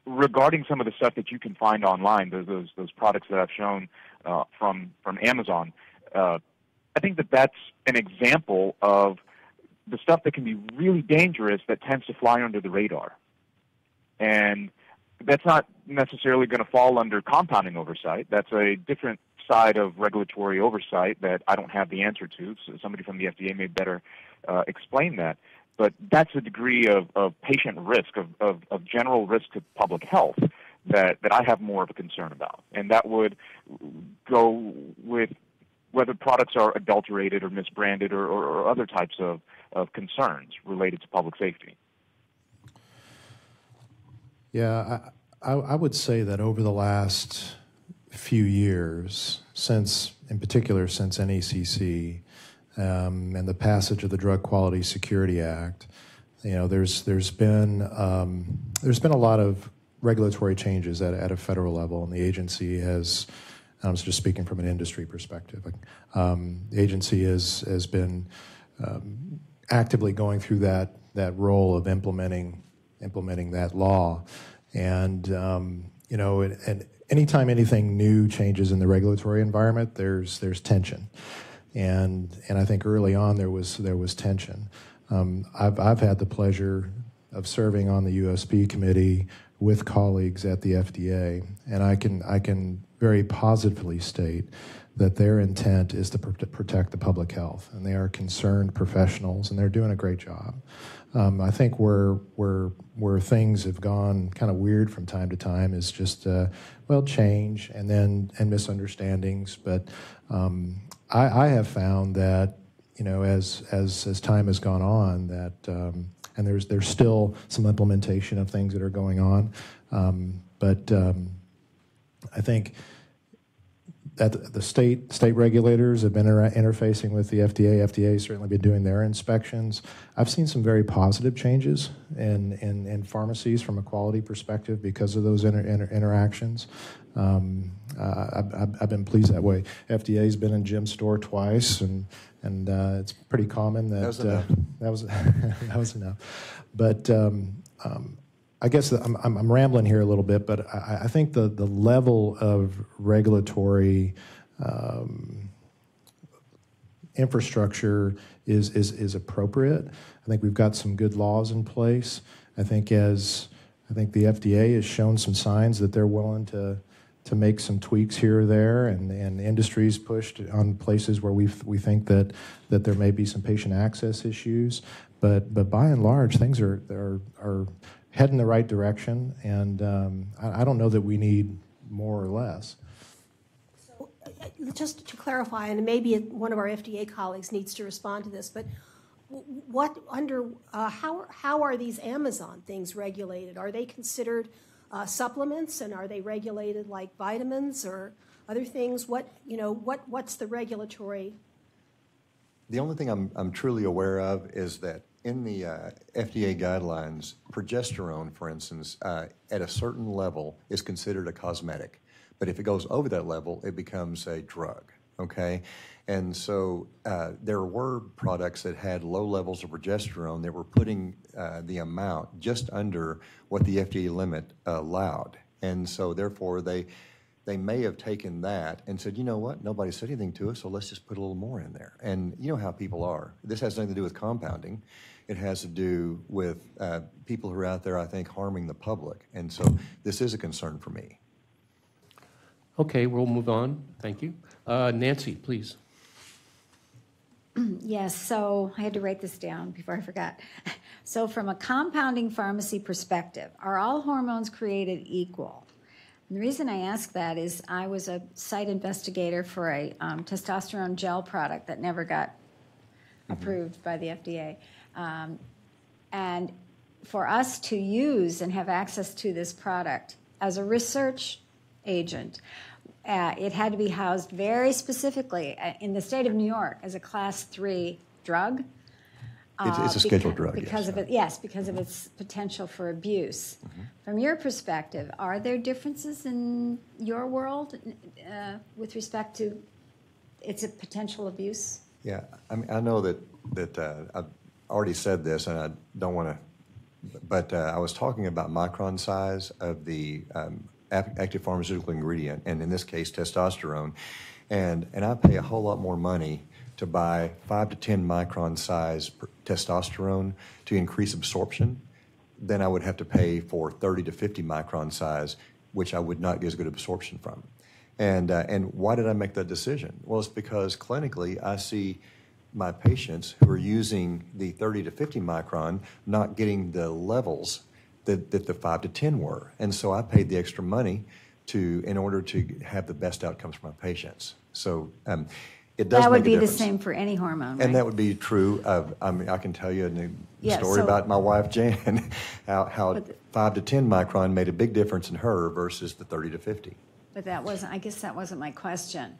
Regarding some of the stuff that you can find online, those products that I've shown from Amazon, I think that that's an example of the stuff that can be really dangerous that tends to fly under the radar. And that's not necessarily going to fall under compounding oversight. That's a different side of regulatory oversight that I don't have the answer to. So somebody from the FDA may better explain that. But that's a degree of patient risk, of general risk to public health that I have more of a concern about. And that would go with whether products are adulterated or misbranded or other types of concerns related to public safety. Yeah, I would say that over the last few years, in particular since NACC and the passage of the Drug Quality Security Act, there's been a lot of regulatory changes at a federal level, and the agency has. I'm just speaking from an industry perspective. The agency has been actively going through that role of implementing that law, and and anytime anything new changes in the regulatory environment, there's tension, and I think early on there was tension. I've had the pleasure of serving on the USP committee with colleagues at the FDA, and I can very positively state that their intent is to protect the public health, and they are concerned professionals, and they're doing a great job. I think where things have gone kind of weird from time to time is just change and misunderstandings. But I have found that as time has gone on that and there's still some implementation of things that are going on, but I think that the state regulators have been interfacing with the FDA. FDA has certainly been doing their inspections. I've seen some very positive changes in pharmacies from a quality perspective because of those interactions. I've been pleased that way. FDA's been in Jim's store twice, and it's pretty common that that was enough. But I guess I'm rambling here a little bit, but I think the level of regulatory infrastructure is appropriate. I think we've got some good laws in place. I think the FDA has shown some signs that they're willing to make some tweaks here or there, and industry's pushed on places where we think that there may be some patient access issues. But by and large, things are heading the right direction, and I don't know that we need more or less. So, just to clarify, and maybe one of our FDA colleagues needs to respond to this, but how are these Amazon things regulated? Are they considered supplements, and are they regulated like vitamins or other things? What's the regulatory? The only thing I'm truly aware of is that in the FDA guidelines, progesterone, for instance, at a certain level is considered a cosmetic. But if it goes over that level, it becomes a drug, okay? And so there were products that had low levels of progesterone that were putting the amount just under what the FDA limit allowed. And so therefore they may have taken that and said, you know what, nobody said anything to us, so let's just put a little more in there. And you know how people are. This has nothing to do with compounding. It has to do with people who are out there, I think, harming the public. And so this is a concern for me. Okay, we'll move on. Thank you. Nancy, please. Yes, so I had to write this down before I forgot. So from a compounding pharmacy perspective, are all hormones created equal? The reason I ask that is I was a site investigator for a testosterone gel product that never got approved by the FDA. And for us to use and have access to this product as a research agent, it had to be housed very specifically in the state of New York as a Class 3 drug. It's a scheduled drug, because yes. Because of its potential for abuse. From your perspective, are there differences in your world with respect to its potential abuse? Yeah, I mean, I know that I've already said this, and I don't want to, but I was talking about micron size of the active pharmaceutical ingredient, and in this case, testosterone, and I pay a whole lot more money to buy 5 to 10 micron size testosterone to increase absorption than I would have to pay for 30 to 50 micron size, which I would not get as good absorption from. And why did I make that decision? Well, it's because clinically I see my patients who are using the 30 to 50 micron not getting the levels that the 5 to 10 were. And so I paid the extra money in order to have the best outcomes for my patients. So it does that would make a be the difference. same for any hormone, right? And that would be true of, I mean, I can tell you a story so- about my wife, Jan, how 5 to 10 micron made a big difference in her versus the 30 to 50. But I guess that wasn't my question.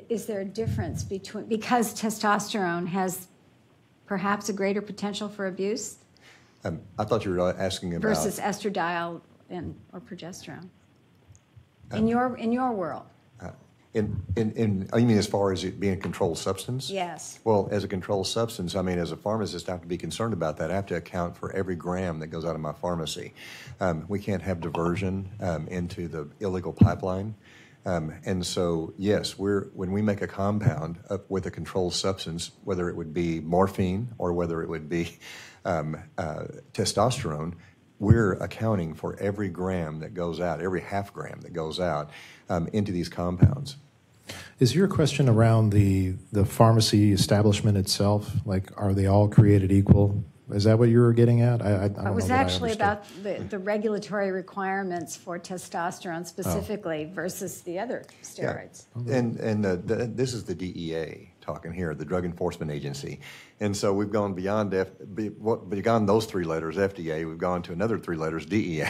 Is there a difference because testosterone has perhaps a greater potential for abuse I thought you were asking about... versus estradiol or progesterone? In your world? You mean as far as it being a controlled substance? Yes. Well, as a controlled substance, I mean, as a pharmacist, I have to be concerned about that. I have to account for every gram that goes out of my pharmacy. We can't have diversion into the illegal pipeline. And so, yes, when we make a compound with a controlled substance, whether it would be morphine or whether it would be testosterone, we're accounting for every gram that goes out, every half gram that goes out into these compounds. Is your question around the pharmacy establishment itself? Like, are they all created equal? Is that what you were getting at? I don't know. It was that I actually understood. about the regulatory requirements for testosterone specifically versus the other steroids. Yeah. And this is the DEA talking here, the Drug Enforcement Agency. And so we've gone beyond those 3 letters, FDA, we've gone to another 3 letters, DEA.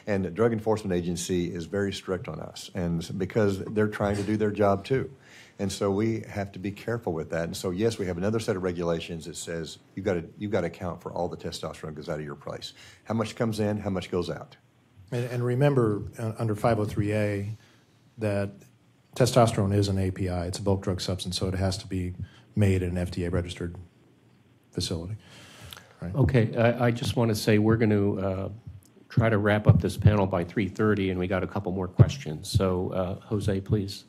And the Drug Enforcement Agency is very strict on us, and because they're trying to do their job too. And so we have to be careful with that. And so, yes, we have another set of regulations that says you've got to account for all the testosterone that goes out of your place. How much comes in, how much goes out. And remember, under 503A, that testosterone is an API. It's a bulk drug substance, so it has to be made in an FDA-registered facility. Right? Okay, I just want to say we're going to try to wrap up this panel by 3:30, and we got a couple more questions. So, Jose, please.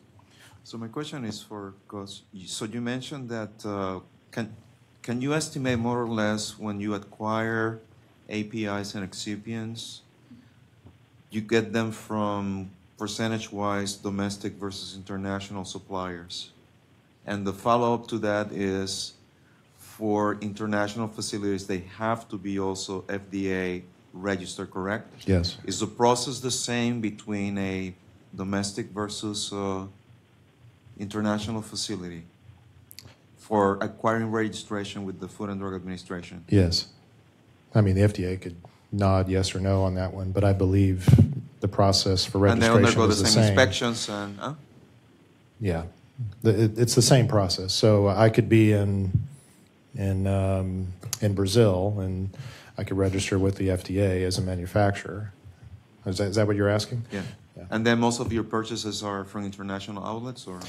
So my question is for Gus. So you mentioned that can you estimate more or less when you acquire APIs and excipients, you get them from percentage-wise domestic versus international suppliers? And the follow-up to that is for international facilities, they have to be also FDA registered, correct? Yes. Is the process the same between a domestic versus international facility for acquiring registration with the Food and Drug Administration? Yes. I mean, the FDA could nod yes or no on that one, but I believe the process for registration and they undergo is the the same same. inspections and Yeah, it's the same process. So I could be in Brazil and I could register with the FDA as a manufacturer. Is that what you're asking? yeah. And then most of your purchases are from international outlets, or?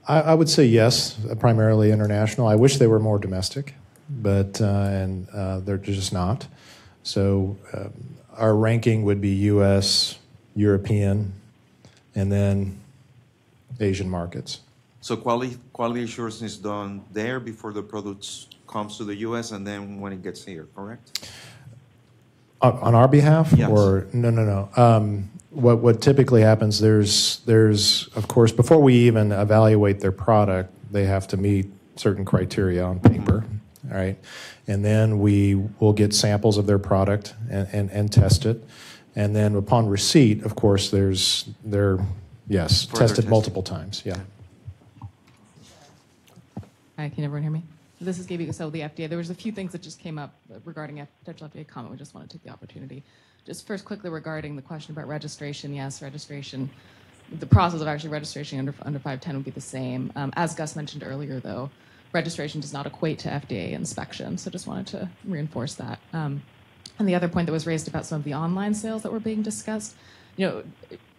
I would say yes, primarily international. I wish they were more domestic, but they're just not. So our ranking would be U.S., European, and then Asian markets. So quality assurance is done there before the product comes to the U.S. and then when it gets here, correct? On our behalf? Yes. Or no. What typically happens, there's of course, before we even evaluate their product, they have to meet certain criteria on paper, all right? And then we will get samples of their product and test it. And then upon receipt, of course, they're tested testing. multiple times. Yeah. Hi, can everyone hear me? This is Gaby Gassel with the FDA. There was a few things that just came up regarding a potential FDA comment. We just want to take the opportunity. Just first quickly regarding the question about registration. Yes, registration. The process of actually registration under 510 would be the same. As Gus mentioned earlier, though, registration does not equate to FDA inspection. So just wanted to reinforce that. And the other point that was raised about some of the online sales that were being discussed,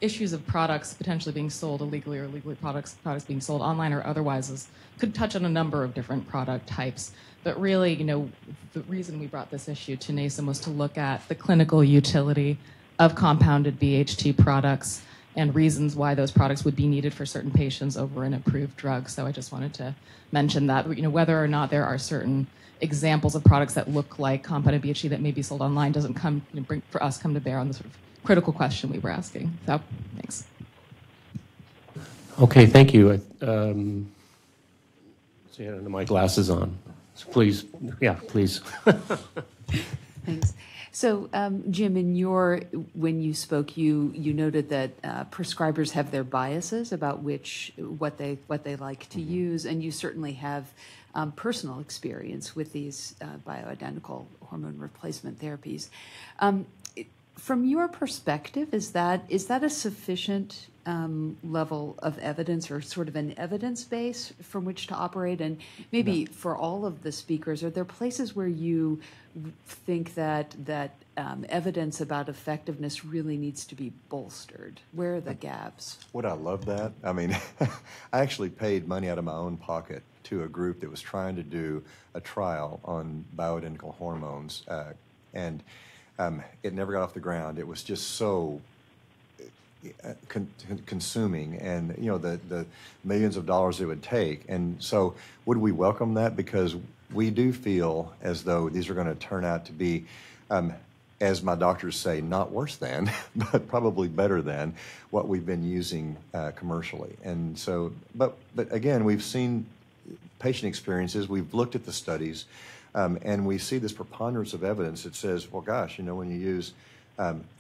issues of products potentially being sold illegally or legally products being sold online or otherwise could touch on a number of different product types. But really, the reason we brought this issue to NASEM was to look at the clinical utility of compounded BHT products and reasons why those products would be needed for certain patients over an approved drug. So I just wanted to mention that, whether or not there are certain examples of products that look like compounded BHT that may be sold online doesn't come to bear on the sort of critical question we were asking. So, thanks. Okay, thank you. See, I don't have my glasses on. So please, please. Thanks. So, Jim, when you spoke, you noted that prescribers have their biases about what they like to use, and you certainly have personal experience with these bioidentical hormone replacement therapies. From your perspective, is that a sufficient level of evidence or sort of an evidence base from which to operate? And maybe for all of the speakers, are there places where you think that evidence about effectiveness really needs to be bolstered? Where are the gaps? Would I love that? I mean, I actually paid money out of my own pocket to a group that was trying to do a trial on bioidentical hormones, and it never got off the ground. It was just so consuming, and the millions of dollars it would take. And so, would we welcome that? Because we do feel as though these are going to turn out to be, as my doctors say, not worse than, but probably better than what we've been using commercially. And so, but again, we've seen patient experiences. We've looked at the studies. And we see this preponderance of evidence that says, well, gosh, when you use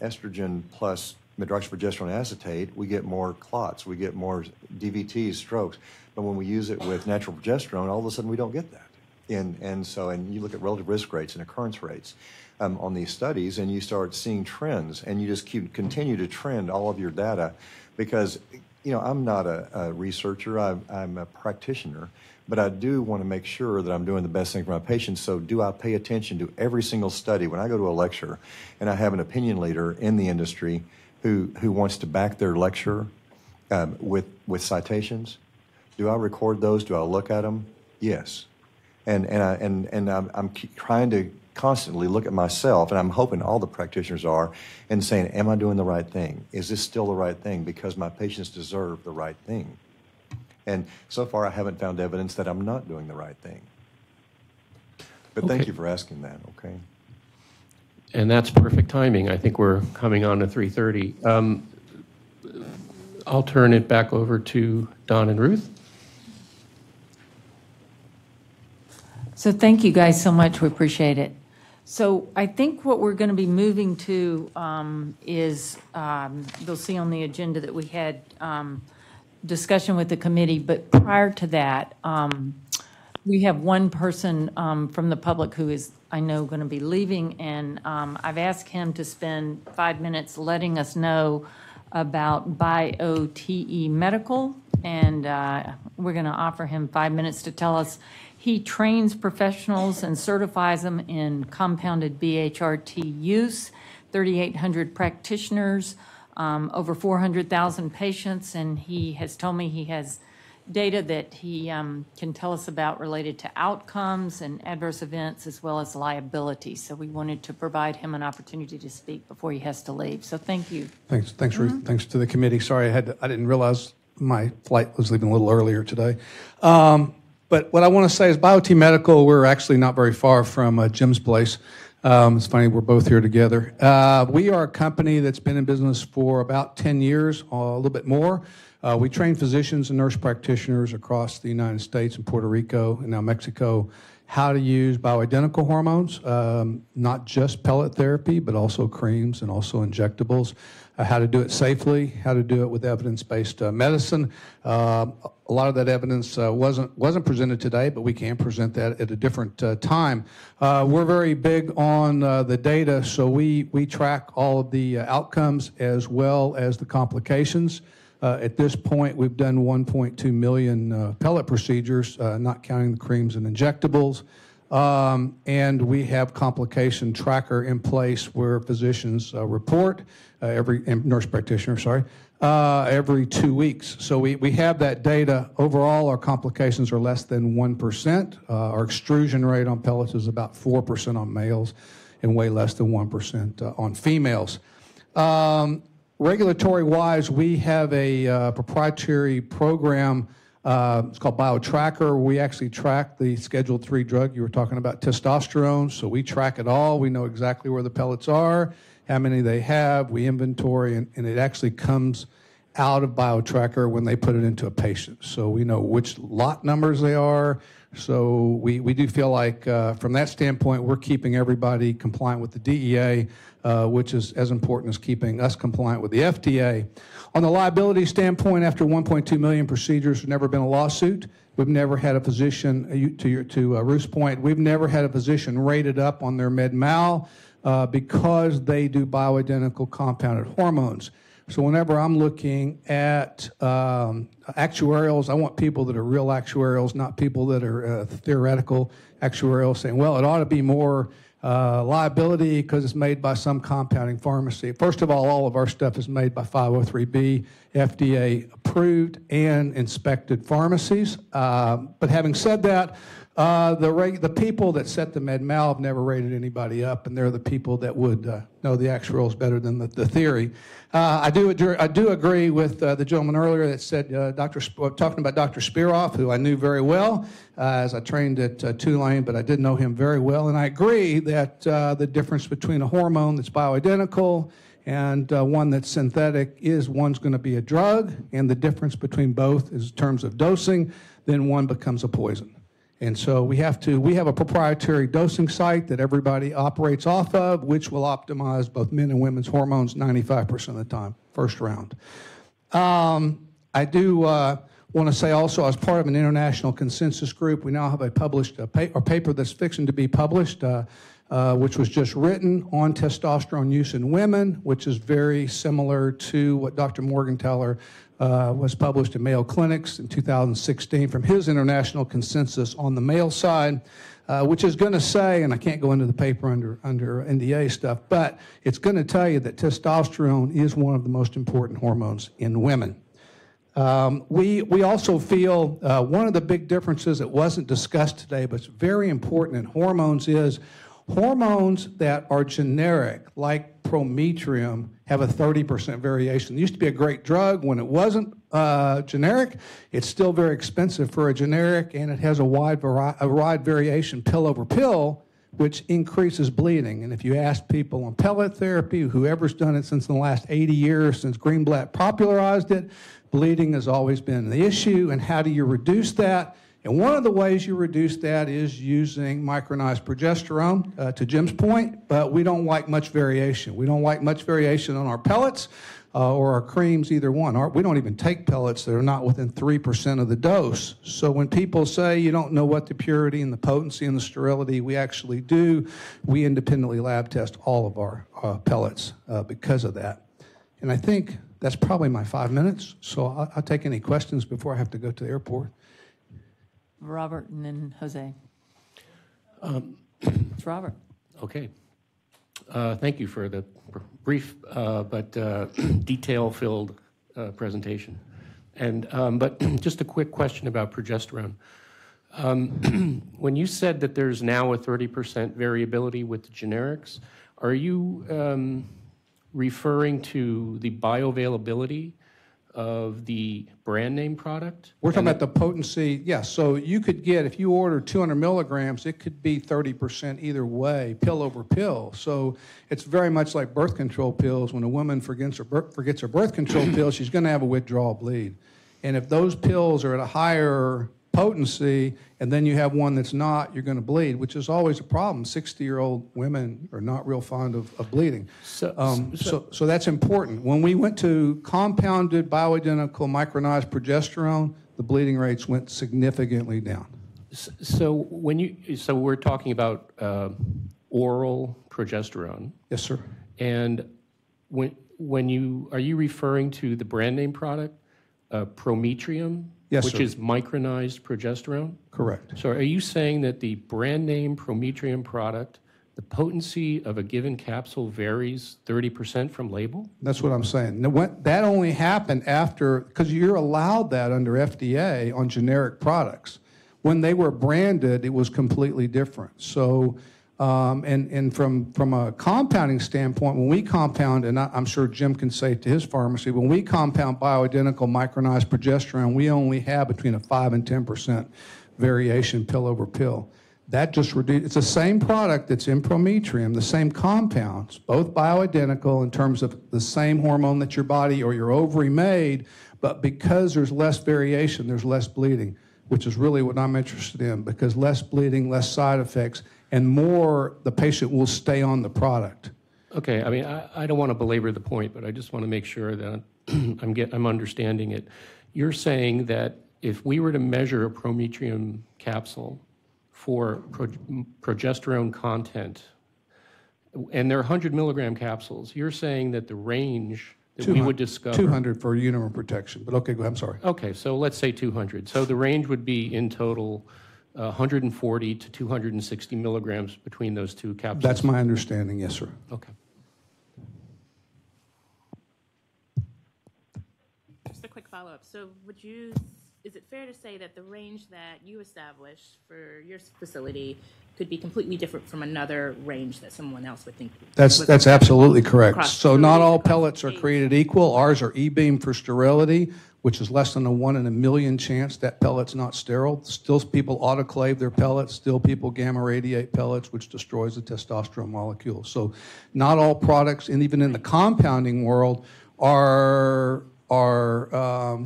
estrogen plus medroxyprogesterone acetate, we get more clots, we get more DVTs, strokes. But when we use it with natural progesterone, all of a sudden we don't get that. And you look at relative risk rates and occurrence rates on these studies, and you start seeing trends, and you just continue to trend all of your data, because I'm not a researcher, I'm a practitioner. But I do want to make sure that I'm doing the best thing for my patients. So do I pay attention to every single study? When I go to a lecture and I have an opinion leader in the industry who wants to back their lecture with citations, do I record those? Do I look at them? Yes. And I'm trying to constantly look at myself, and I'm hoping all the practitioners are, and saying, am I doing the right thing? Is this still the right thing? Because my patients deserve the right thing. And so far, I haven't found evidence that I'm not doing the right thing. But thank you for asking that, okay? And that's perfect timing. I think we're coming on to 3:30. I'll turn it back over to Don and Ruth. So thank you guys so much. We appreciate it. So I think what we're going to be moving to is, you'll see on the agenda that we had discussion with the committee, but prior to that, we have one person from the public who is, I know, going to be leaving, and I've asked him to spend 5 minutes letting us know about BioTE Medical, and we're going to offer him 5 minutes to tell us. He trains professionals and certifies them in compounded BHRT use, 3,800 practitioners, over 400,000 patients, and he has told me he has data that he can tell us about related to outcomes and adverse events as well as liability. So we wanted to provide him an opportunity to speak before he has to leave. So thank you. Thanks, Ruth. Thanks to the committee. Sorry, I didn't realize my flight was leaving a little earlier today. But what I want to say is BioTE Medical, we're actually not very far from Jim's place. It's funny, we're both here together. We are a company that's been in business for about 10 years, a little bit more. We train physicians and nurse practitioners across the United States and Puerto Rico and now Mexico how to use bioidentical hormones, not just pellet therapy, but also creams and also injectables, how to do it safely, how to do it with evidence-based medicine. A lot of that evidence wasn't presented today, but we can present that at a different time. We're very big on the data, so we track all of the outcomes as well as the complications. At this point, we've done 1.2 million pellet procedures, not counting the creams and injectables. And we have complication tracker in place where physicians report, nurse practitioners, every 2 weeks. So we have that data. Overall, our complications are less than 1%. Our extrusion rate on pellets is about 4% on males and way less than 1% on females. Regulatory-wise, we have a proprietary program. It's called BioTracker. We actually track the Schedule III drug. You were talking about testosterone, so we track it all. We know exactly where the pellets are, how many they have. We inventory, and it actually comes out of BioTracker when they put it into a patient. So we know which lot numbers they are. So we do feel like, from that standpoint, we're keeping everybody compliant with the DEA, which is as important as keeping us compliant with the FDA. On the liability standpoint, after 1.2 million procedures, there's never been a lawsuit. We've never had a physician, to Ruth's point, we've never had a physician rated up on their med mal because they do bioidentical compounded hormones. So whenever I'm looking at actuarials, I want people that are real actuarials, not people that are theoretical actuarials saying, well, it ought to be more liability because it's made by some compounding pharmacy. First of all of our stuff is made by 503B, FDA approved and inspected pharmacies. But having said that, the people that set the med mal have never rated anybody up, and they're the people that would know the actuals better than the theory. I do agree with the gentleman earlier that said, talking about Dr. Spiroff, who I knew very well as I trained at Tulane, but I did know him very well. And I agree that the difference between a hormone that's bioidentical and one that's synthetic is one's going to be a drug, and the difference between both is in terms of dosing, then one becomes a poison. And so we have a proprietary dosing site that everybody operates off of, which will optimize both men and women's hormones 95% of the time, first round. I do want to say also, as part of an international consensus group, we now have a published paper that's fixing to be published, which was just written on testosterone use in women, which is very similar to what Dr. Morgenthaler was published in Mayo Clinics in 2016 from his international consensus on the male side, which is going to say, and I can't go into the paper under NDA stuff, but it's going to tell you that testosterone is one of the most important hormones in women. We also feel one of the big differences that wasn't discussed today, but it's very important in hormones, is hormones that are generic, like prometrium, have a 30% variation. It used to be a great drug when it wasn't generic. It's still very expensive for a generic, and it has a wide variation pill over pill, which increases bleeding. And if you ask people on pellet therapy, whoever's done it since the last 80 years, since Greenblatt popularized it, bleeding has always been the issue. And how do you reduce that? And one of the ways you reduce that is using micronized progesterone, to Jim's point, but we don't like much variation. We don't like much variation on our pellets or our creams, either one. We don't even take pellets that are not within 3% of the dose. So when people say you don't know what the purity and the potency and the sterility, we actually do. We independently lab test all of our pellets because of that. And I think that's probably my 5 minutes, so I'll take any questions before I have to go to the airport. Robert and then Jose. It's Robert. Okay. Thank you for the brief but detail-filled presentation. But just a quick question about progesterone. When you said that there's now a 30% variability with the generics, are you referring to the bioavailability of the brand name product? We're talking about the potency, yes. So you could get, if you order 200 milligrams, it could be 30% either way, pill over pill. So it's very much like birth control pills. When a woman forgets her birth control pill, she's going to have a withdrawal bleed. And if those pills are at a higher potency and then you have one that's not, you're going to bleed, which is always a problem. 60-year-old women are not real fond of bleeding. So that's important. When we went to compounded bioidentical micronized progesterone, the bleeding rates went significantly down. So we're talking about oral progesterone. Yes, sir. And are you referring to the brand name product, Prometrium? Yes, which sir. is micronized progesterone? Correct. So are you saying that the brand name Prometrium product, the potency of a given capsule varies 30% from label? That's what I'm saying. Now, that only happened after, because you're allowed that under FDA on generic products. When they were branded, it was completely different. So, and from a compounding standpoint, when we compound, and I'm sure Jim can say to his pharmacy, when we compound bioidentical micronized progesterone, we only have between a 5 and 10% variation pill over pill. That just reduces, it's the same product that's in Prometrium, the same compounds, both bioidentical in terms of the same hormone that your body or your ovary made, but because there's less variation, there's less bleeding, which is really what I'm interested in, because less bleeding, less side effects, and more the patient will stay on the product. Okay, I mean, I don't want to belabor the point, but I just want to make sure that I'm understanding it. You're saying that if we were to measure a Prometrium capsule for progesterone content, and they're 100 milligram capsules, you're saying that the range that we would discover... 200 for uterine protection, but okay, go ahead, I'm sorry. Okay, so let's say 200. So the range would be in total 140 to 260 milligrams between those two capsules. That's my understanding, yes, sir. Okay. Just a quick follow-up. So is it fair to say that the range that you established for your facility could be completely different from another range that someone else would think? That's absolutely correct. So not all pellets are created equal. Ours are E-beam for sterility, which is less than a 1 in a million chance that pellet's not sterile. Still people autoclave their pellets. Still people gamma radiate pellets, which destroys the testosterone molecule. So not all products, and even in the compounding world, are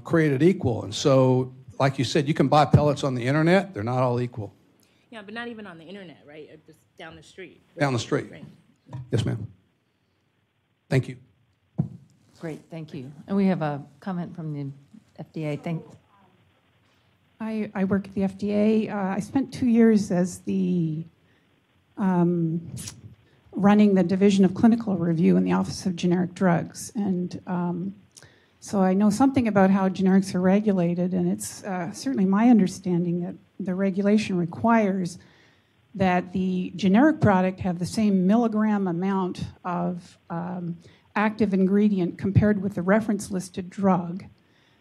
created equal. And so, like you said, you can buy pellets on the internet. They're not all equal. Yeah, but not even on the internet, right? Just down the street. Down the street. Right. Yes, ma'am. Thank you. Great, thank you. And we have a comment from the FDA. I work at the FDA. I spent 2 years as the running the Division of Clinical Review in the Office of Generic Drugs. And so I know something about how generics are regulated, and it's certainly my understanding that the regulation requires that the generic product have the same milligram amount of active ingredient compared with the reference listed drug.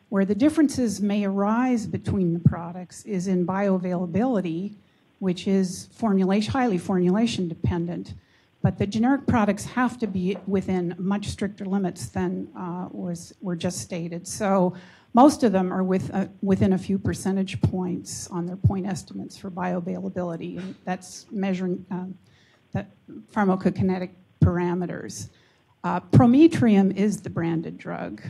Where the differences may arise between the products is in bioavailability, which is highly formulation dependent. But the generic products have to be within much stricter limits than were just stated. So most of them are within a few percentage points on their point estimates for bioavailability, and that's measuring that pharmacokinetic parameters. Prometrium is the branded drug.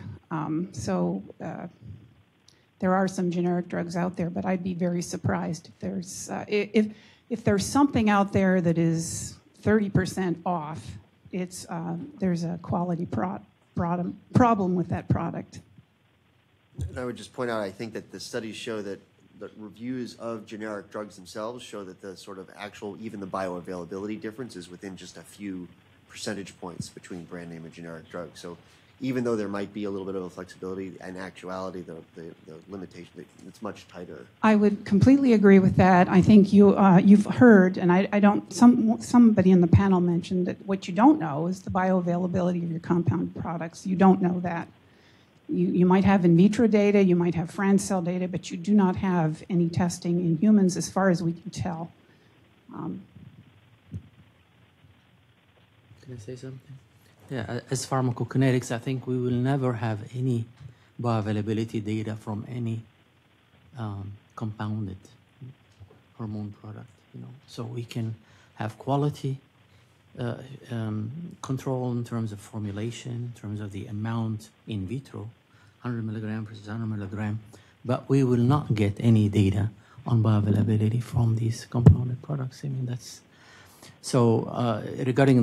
There are some generic drugs out there, but I'd be very surprised if there's something out there that is 30% off. There's a quality problem with that product. And I would just point out, I think that the studies show that the reviews of generic drugs themselves show that the sort of actual, even the bioavailability difference is within just a few percentage points between brand name and generic drugs. So even though there might be a little bit of a flexibility, in actuality, the limitation, it's much tighter. I would completely agree with that. I think you've heard, and I don't. Somebody in the panel mentioned that what you don't know is the bioavailability of your compound products. You don't know that. You might have in vitro data, you might have France cell data, but you do not have any testing in humans, as far as we can tell. Can I say something? Yeah, as pharmacokinetics, I think we will never have any bioavailability data from any compounded hormone product, so we can have quality control in terms of formulation, in terms of the amount in vitro, 100 milligram versus 100 milligram, but we will not get any data on bioavailability from these compounded products. I mean, that's so regarding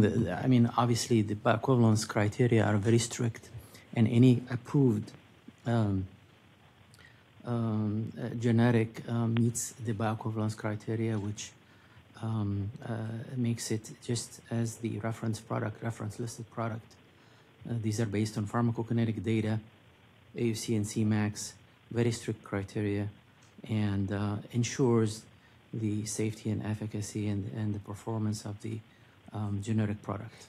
obviously the bioequivalence criteria are very strict, and any approved generic meets the bioequivalence criteria, which makes it just as the reference listed product. These are based on pharmacokinetic data, AUC and Cmax, very strict criteria, and ensures the safety and efficacy and the performance of the generic product.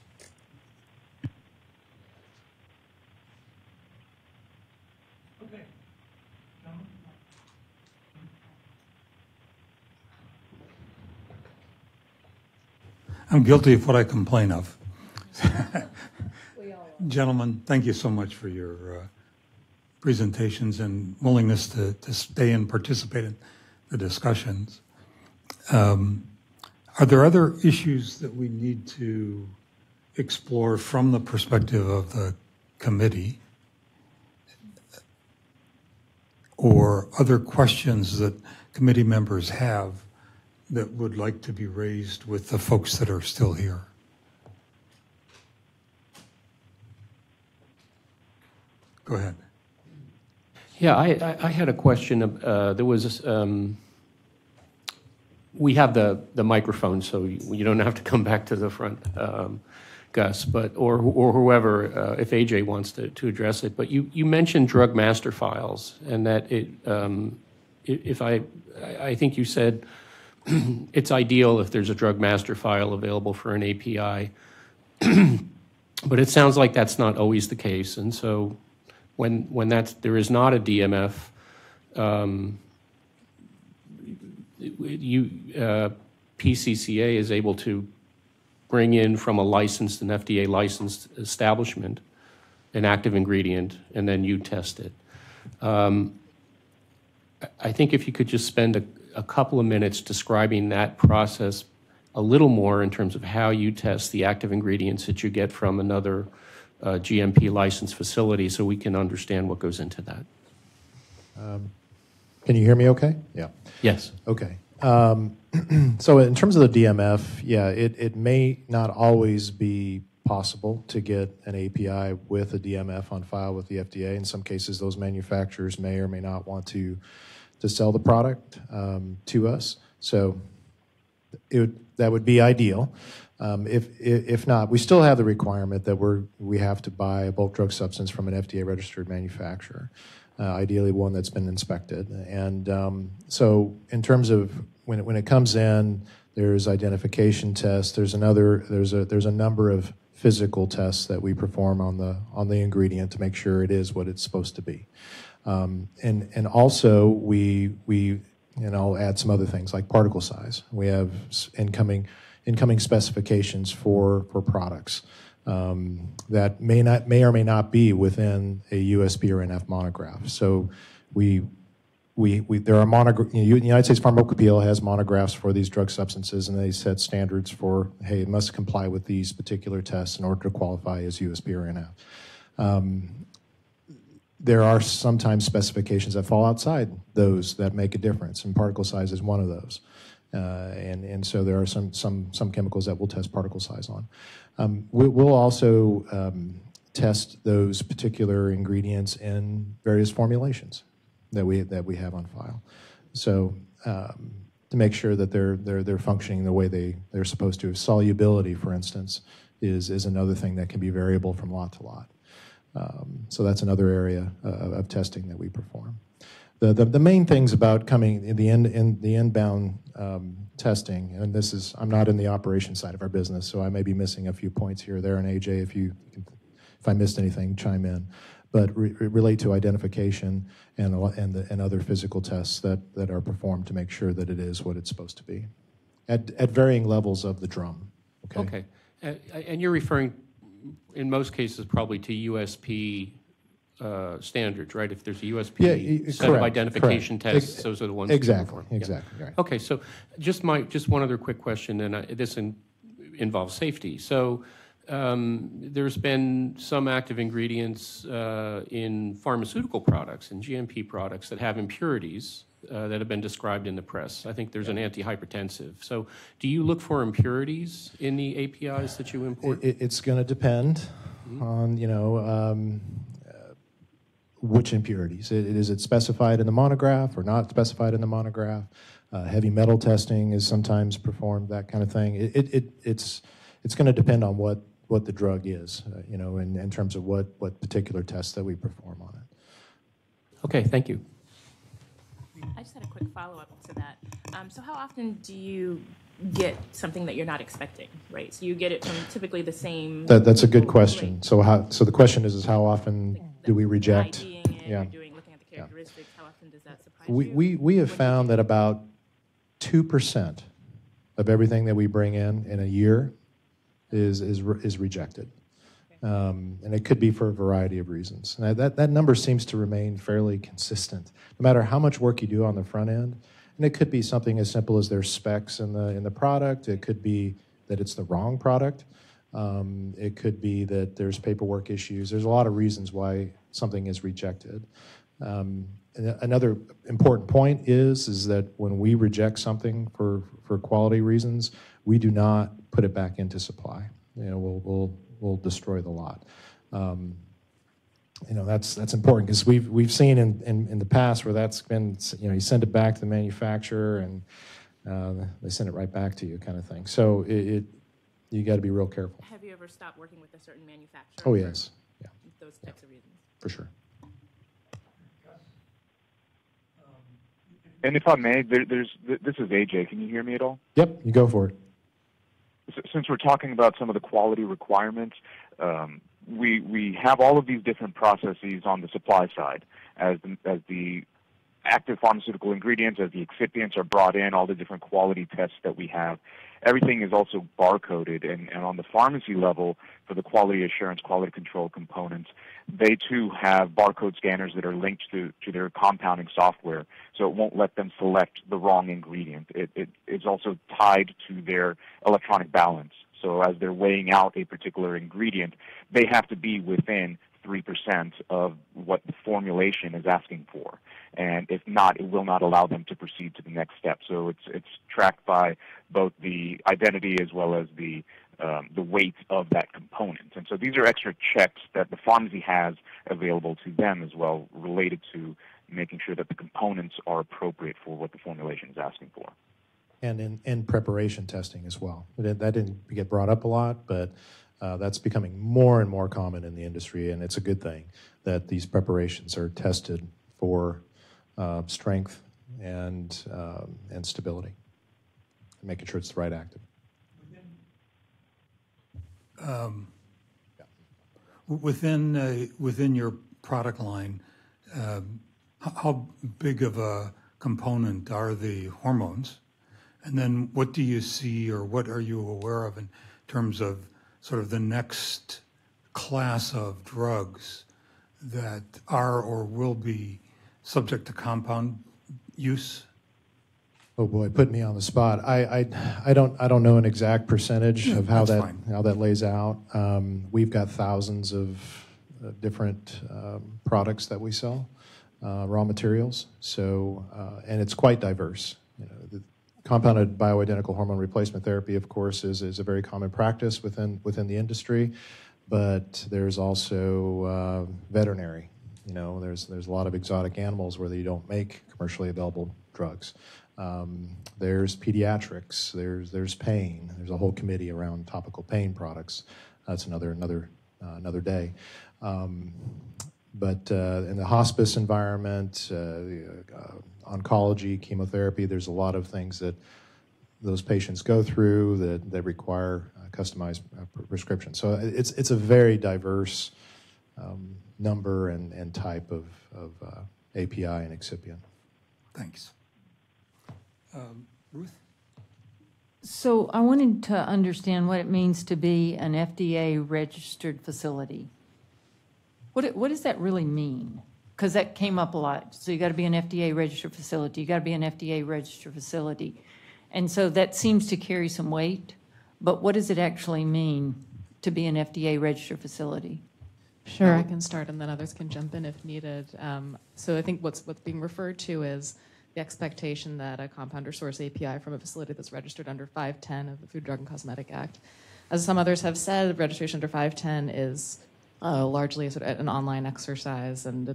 I'm guilty of what I complain of. Gentlemen, thank you so much for your presentations and willingness to stay and participate in the discussions. Are there other issues that we need to explore from the perspective of the committee, or other questions that committee members have that would like to be raised with the folks that are still here? Go ahead. Yeah, I had a question. There was we have the microphone, so you don't have to come back to the front, Gus, but or whoever, if AJ wants to address it. But you mentioned drug master files, and that if I think you said it's ideal if there's a drug master file available for an API, but it sounds like that's not always the case, and so when there is not a DMF, PCCA is able to bring in from a licensed, an FDA licensed establishment, an active ingredient, and then you test it. I think if you could just spend a couple of minutes describing that process a little more in terms of how you test the active ingredients that you get from another GMP licensed facility, so we can understand what goes into that. Can you hear me okay? Yeah. Yes. Okay. So in terms of the DMF, yeah, it may not always be possible to get an API with a DMF on file with the FDA. In some cases, those manufacturers may or may not want to sell the product to us. So that would be ideal. If not, we still have the requirement that we have to buy a bulk drug substance from an FDA-registered manufacturer, ideally one that's been inspected. And so in terms of when it comes in, there's identification tests. There's a number of physical tests that we perform on the ingredient to make sure it is what it's supposed to be. And also we and I'll add some other things like particle size. We have incoming specifications for products that may or may not be within a USP or NF monograph. So there are the United States Pharmacopoeia has monographs for these drug substances, and they set standards for, hey, it must comply with these particular tests in order to qualify as USP or NF. There are sometimes specifications that fall outside those that make a difference, and particle size is one of those. And so there are some chemicals that we'll test particle size on. We'll also test those particular ingredients in various formulations that we have on file. So to make sure that they're functioning the way they're supposed to. Solubility, for instance, is another thing that can be variable from lot to lot. So that's another area of testing that we perform. The main things about coming in the inbound testing, and I'm not in the operations side of our business, so I may be missing a few points here or there, and AJ, if I missed anything, chime in. But relate to identification and other physical tests that are performed to make sure that it is what it's supposed to be, at varying levels of the drum. Okay. And you're referring, in most cases, probably to USP standards, right? If there's a USP Yeah, set of correct, identification correct. tests, those are the ones to Exactly, perform. Yeah. exactly, right. Okay, so just one other quick question, and this involves safety. So there's been some active ingredients in pharmaceutical products and GMP products that have impurities that have been described in the press. I think there's an antihypertensive. So do you look for impurities in the APIs that you import? It's going to depend on, which impurities. Is it specified in the monograph or not specified in the monograph? Heavy metal testing is sometimes performed, that kind of thing. It's going to depend on what the drug is, in terms of what particular tests that we perform on it. Okay, thank you. I just had a quick follow-up to that. So how often do you get something that you're not expecting, right? So you get it from typically the same... That's a good question. Right. So the question is how often do we reject? Yeah. Looking at the characteristics, how often does that surprise you? We have found that about 2% of everything that we bring in a year is rejected. And it could be for a variety of reasons. And that number seems to remain fairly consistent, no matter how much work you do on the front end. And it could be something as simple as there's specs in the product. It could be that it's the wrong product. It could be that there's paperwork issues. There's a lot of reasons why something is rejected. And another important point is that when we reject something for quality reasons, we do not put it back into supply. We'll destroy the lot. That's important because we've seen in the past where that's been, you send it back to the manufacturer and they send it right back to you, kind of thing. So you got to be real careful. Have you ever stopped working with a certain manufacturer? Oh yes, yeah. Those types of reasons. For sure. And if I may, this is AJ. Can you hear me at all? Yep, you go for it. Since we're talking about some of the quality requirements, we have all of these different processes on the supply side as the active pharmaceutical ingredients, as the excipients are brought in, all the different quality tests that we have. Everything is also barcoded, and on the pharmacy level, for the quality assurance, quality control components, they too have barcode scanners that are linked to their compounding software, so it won't let them select the wrong ingredient. It is also tied to their electronic balance. So as they're weighing out a particular ingredient, they have to be within 3% of what the formulation is asking for. And if not, it will not allow them to proceed to the next step. So it's tracked by both the identity as well as the weight of that component. And so these are extra checks that the pharmacy has available to them as well, related to making sure that the components are appropriate for what the formulation is asking for. And in preparation testing as well. That didn't get brought up a lot, but that's becoming more and more common in the industry, and it's a good thing that these preparations are tested for strength and stability, and making sure it's the right active. Within your product line, how big of a component are the hormones? And then what do you see, or what are you aware of in terms of sort of the next class of drugs that are or will be subject to compound use? Oh boy, put me on the spot. I don't know an exact percentage of how that lays out. We've got thousands of different products that we sell, raw materials. So and it's quite diverse. The compounded bioidentical hormone replacement therapy, of course, is a very common practice within the industry, but there's also veterinary. There's a lot of exotic animals where they don't make commercially available drugs. There's pediatrics. There's pain. There's a whole committee around topical pain products. That's another day. But in the hospice environment, oncology, chemotherapy, there's a lot of things that those patients go through that require customized prescription. So it's a very diverse number and type of API and excipient. Thanks. Ruth? So I wanted to understand what it means to be an FDA-registered facility. What does that really mean? Because that came up a lot. So you got to be an FDA registered facility. You got to be an FDA registered facility. And so that seems to carry some weight. But what does it actually mean to be an FDA registered facility? Sure, I can start and then others can jump in if needed. So I think what's being referred to is the expectation that a compounder source API from a facility that's registered under 510 of the Food, Drug, and Cosmetic Act. As some others have said, registration under 510 is largely a sort of an online exercise, and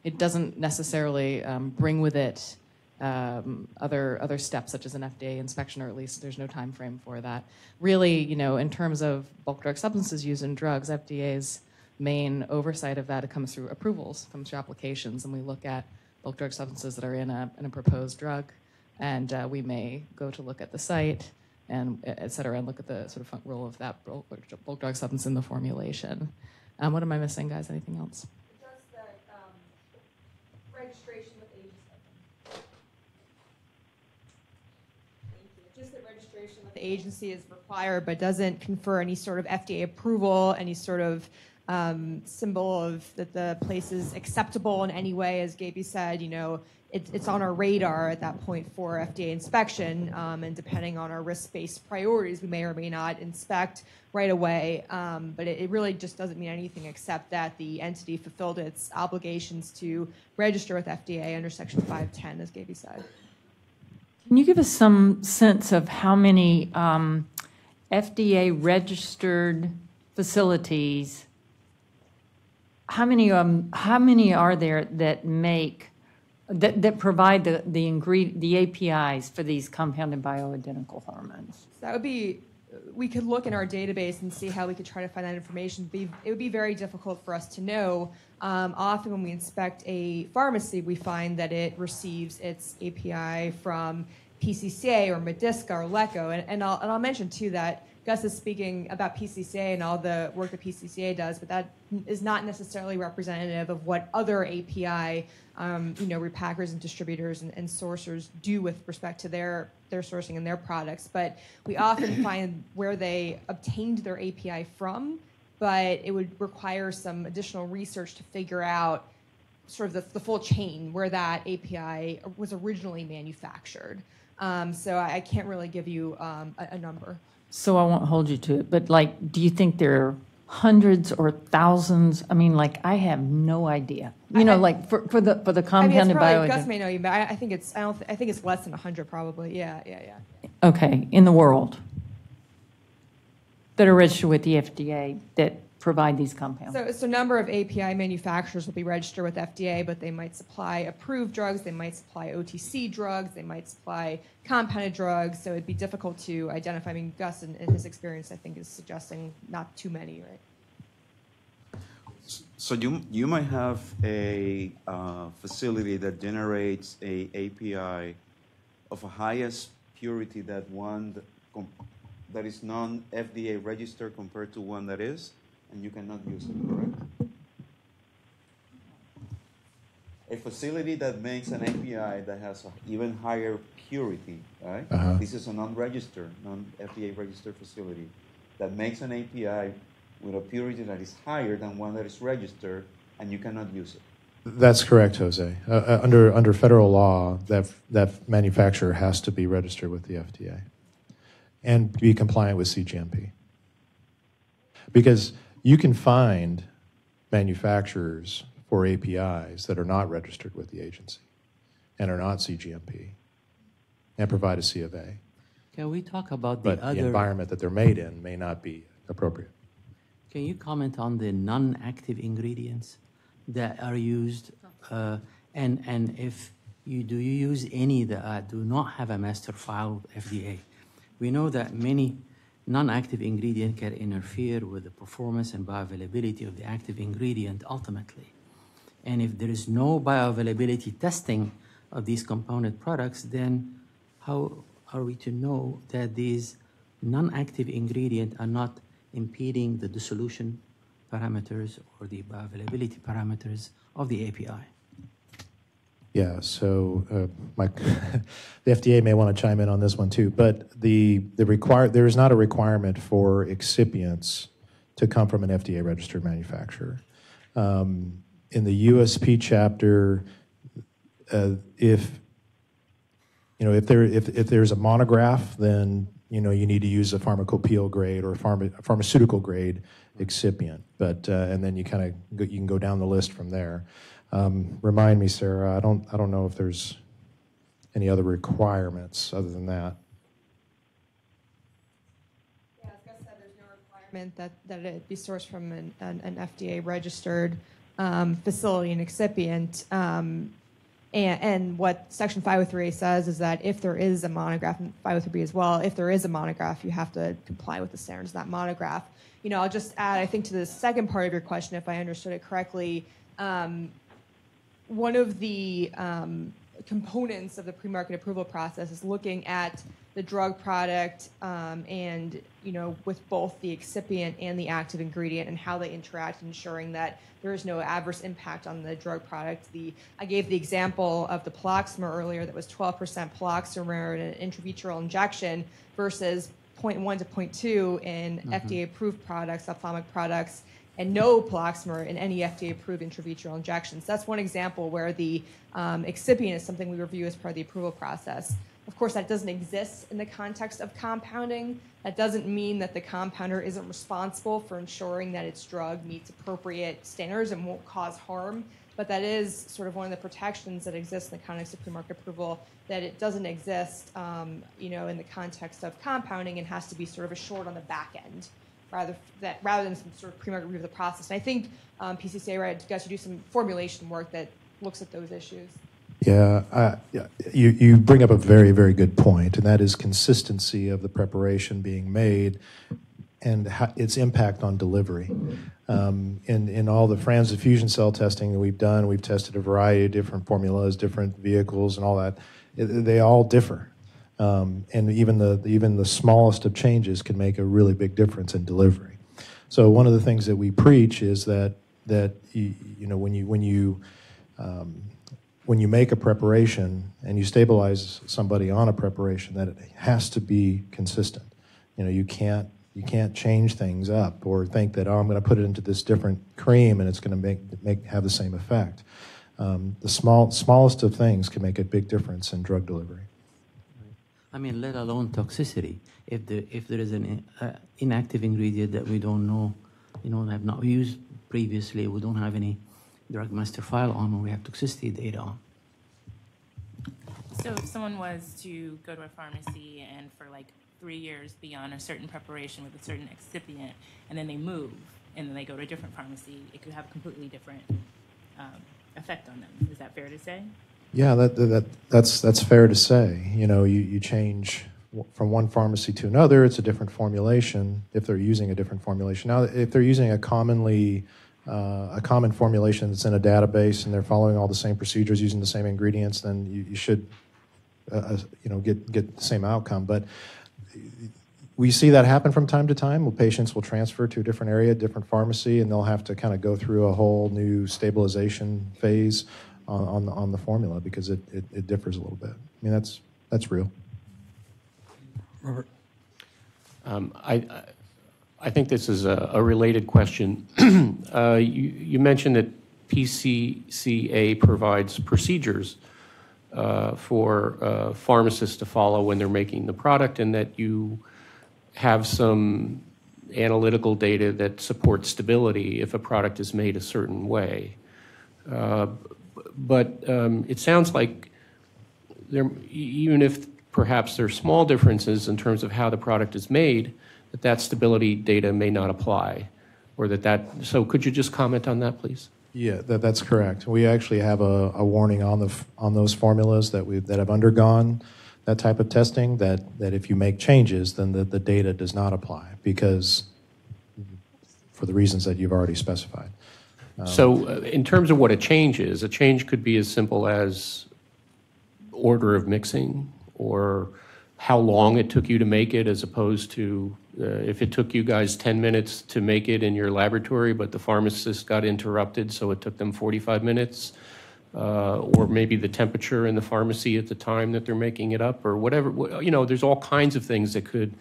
it doesn't necessarily bring with it other steps such as an FDA inspection, or at least there's no time frame for that. Really, in terms of bulk drug substances used in drugs, FDA's main oversight of that, it comes through approvals, comes through applications, and we look at bulk drug substances that are in a proposed drug, and we may go to look at the site and et cetera, and look at the sort of role of that bulk drug substance in the formulation. What am I missing, guys? Anything else? Just that registration with the agency is required, but doesn't confer any sort of FDA approval, any sort of symbol of that the place is acceptable in any way. As Gaby said, it's on our radar at that point for FDA inspection, and depending on our risk-based priorities, we may or may not inspect right away. But it really just doesn't mean anything except that the entity fulfilled its obligations to register with FDA under Section 510, as Gaby said. Can you give us some sense of how many FDA-registered facilities? How many are there that provide the APIs for these compounded bioidentical hormones? That would be, we could look in our database and see how we could try to find that information. It would be very difficult for us to know. Often when we inspect a pharmacy, we find that it receives its API from PCCA or Medisca or LECO. And I'll mention, too, that Gus is speaking about PCCA and all the work that PCCA does, but that is not necessarily representative of what other API, repackers and distributors and sourcers do with respect to their sourcing and their products. But we often find where they obtained their API from, but it would require some additional research to figure out sort of the full chain where that API was originally manufactured. So I can't really give you a number. So I won't hold you to it, but do you think there are hundreds or thousands? I mean, I have no idea. For the compounded bioidentical. Gus may know you, but I think it's less than 100 probably. Yeah. Okay, in the world that are registered with the FDA that provide these compounds. So a number of API manufacturers will be registered with FDA, but they might supply approved drugs, they might supply OTC drugs, they might supply compounded drugs, so it'd be difficult to identify. I mean, Gus, in his experience, I think is suggesting not too many, right? So you might have a facility that generates a API of a highest purity that one that is non-FDA registered compared to one that is, and you cannot use it, correct? A facility that makes an API that has an even higher purity, right? This is a non-registered, non-FDA registered facility that makes an API with a purity that is higher than one that is registered, and you cannot use it. That's correct, Jose. Under federal law, that manufacturer has to be registered with the FDA and be compliant with CGMP. Because you can find manufacturers for APIs that are not registered with the agency and are not CGMP and provide a C of A. Can we talk about the environment that they're made in may not be appropriate. Can you comment on the non-active ingredients that are used, and if do you use any that do not have a master file with FDA? We know that many non-active ingredient can interfere with the performance and bioavailability of the active ingredient ultimately. And if there is no bioavailability testing of these component products, then how are we to know that these non-active ingredients are not impeding the dissolution parameters or the bioavailability parameters of the API? Yeah, so Mike, the FDA may want to chime in on this one too, but there is not a requirement for excipients to come from an FDA registered manufacturer. In the USP chapter, if there's a monograph, then you need to use a pharmacopoeial grade or pharmaceutical grade excipient. But and then you can go down the list from there. Remind me, Sarah. I don't know if there's any other requirements other than that. Yeah, as Gus said, there's no requirement that it be sourced from an FDA registered facility and excipient. And what Section 503A says is that if there is a monograph, and 503B as well, if there is a monograph, you have to comply with the standards of that monograph. I'll just add, I think, to the second part of your question, if I understood it correctly, one of the components of the pre-market approval process is looking at the drug product and, with both the excipient and the active ingredient and how they interact, ensuring that there is no adverse impact on the drug product. I gave the example of the paloxamer earlier that was 12% paloxamer in an intravitreal injection versus 0.1 to 0.2 in FDA-approved products, ophthalmic products, and no paloxamer in any FDA-approved intravitreal injections. That's one example where the excipient is something we review as part of the approval process. Of course, that doesn't exist in the context of compounding. That doesn't mean that the compounder isn't responsible for ensuring that its drug meets appropriate standards and won't cause harm. But that is sort of one of the protections that exists in the context of pre-market approval, that it doesn't exist, in the context of compounding and has to be sort of assured on the back end, rather than some sort of pre-market review of the process. And I think PCCA, right, you guys should do some formulation work that looks at those issues. Yeah, you bring up a very, very good point, and that is consistency of the preparation being made and its impact on delivery. In all the Franz diffusion cell testing that we've done, we've tested a variety of different formulas, different vehicles, and all that. They all differ, and even the smallest of changes can make a really big difference in delivery. So one of the things that we preach is that when you make a preparation and you stabilize somebody on a preparation, that it has to be consistent. You can't change things up or think that, I'm going to put it into this different cream and it's going to have the same effect. The smallest of things can make a big difference in drug delivery. Let alone toxicity. If there is an inactive ingredient that we don't know, have not used previously, we don't have any drug master file on, or we have toxicity data on. So if someone was to go to a pharmacy and for 3 years be on a certain preparation with a certain excipient, and then they move, and then they go to a different pharmacy, it could have a completely different effect on them. Is that fair to say? Yeah, that's fair to say. You change from one pharmacy to another, it's a different formulation if they're using a different formulation. Now, if they're using a common formulation that's in a database and they're following all the same procedures using the same ingredients, then you should get the same outcome. But we see that happen from time to time. Well, patients will transfer to a different area, different pharmacy, and they'll have to kind of go through a whole new stabilization phase on the formula because it differs a little bit. That's real. Robert? I think this is a related question. You mentioned that PCCA provides procedures for pharmacists to follow when they're making the product, and that you have some analytical data that supports stability if a product is made a certain way. But it sounds like even if perhaps there are small differences in terms of how the product is made, that stability data may not apply, or so could you just comment on that, please? Yeah, that's correct. We actually have a warning on those formulas that have undergone that type of testing, that if you make changes, then the data does not apply, because for the reasons that you've already specified. So in terms of what a change is, a change could be as simple as order of mixing, or how long it took you to make it, as opposed to if it took you guys 10 minutes to make it in your laboratory, but the pharmacist got interrupted, so it took them 45 minutes, or maybe the temperature in the pharmacy at the time that they're making it up, or whatever. There's all kinds of things that could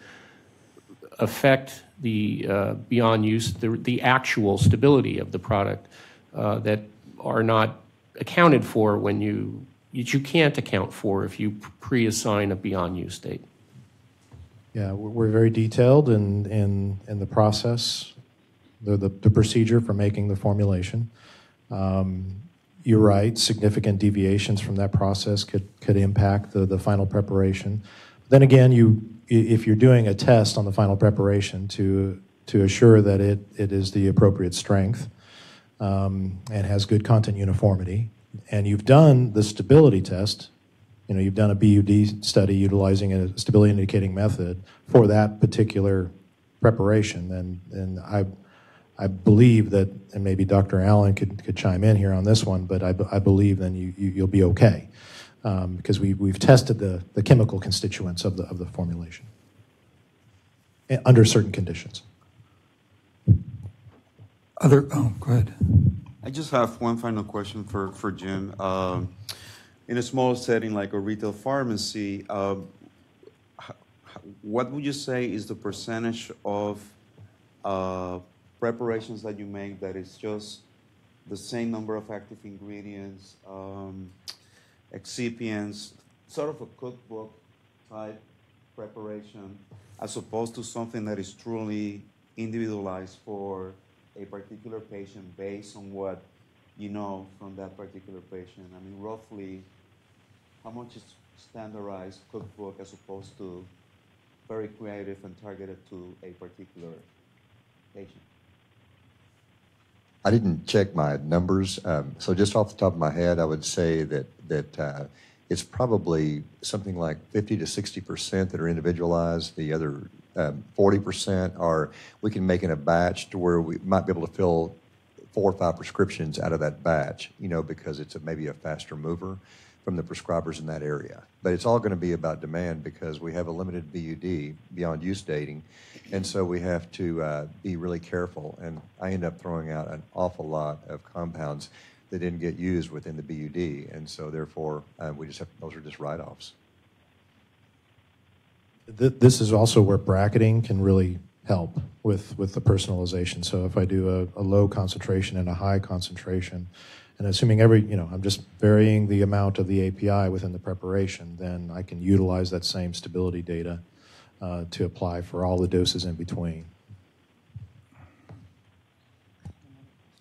affect the beyond use, the actual stability of the product. that are not accounted for when you can't account for if you pre-assign a beyond use date? Yeah, we're very detailed in the process, the procedure for making the formulation. You're right, significant deviations from that process could impact the final preparation. Then again, if you're doing a test on the final preparation to assure that it is the appropriate strength and has good content uniformity, and you've done the stability test, you've done a BUD study utilizing a stability indicating method for that particular preparation, then I believe that, and maybe Dr. Allen could chime in here on this one, but I believe then you'll be okay because we've tested the chemical constituents of the formulation under certain conditions. Go ahead. I just have one final question for Jim. In a small setting like a retail pharmacy, what would you say is the percentage of preparations that you make that is just the same number of active ingredients, excipients, sort of a cookbook type preparation, as opposed to something that is truly individualized for a particular patient based on what you know from that particular patient? I mean, roughly, how much is standardized cookbook as opposed to very creative and targeted to a particular patient? I didn't check my numbers, so just off the top of my head, I would say that it's probably something like 50 to 60% that are individualized. The other 40% are we can make in a batch to where we might be able to fill 4 or 5 prescriptions out of that batch, because it's maybe a faster mover from the prescribers in that area. But it's all going to be about demand because we have a limited BUD, beyond use dating, and so we have to be really careful. And I end up throwing out an awful lot of compounds that didn't get used within the BUD, and so therefore those are just write-offs. This is also where bracketing can really help with the personalization. So if I do a low concentration and a high concentration, and assuming I'm just varying the amount of the API within the preparation, then I can utilize that same stability data to apply for all the doses in between.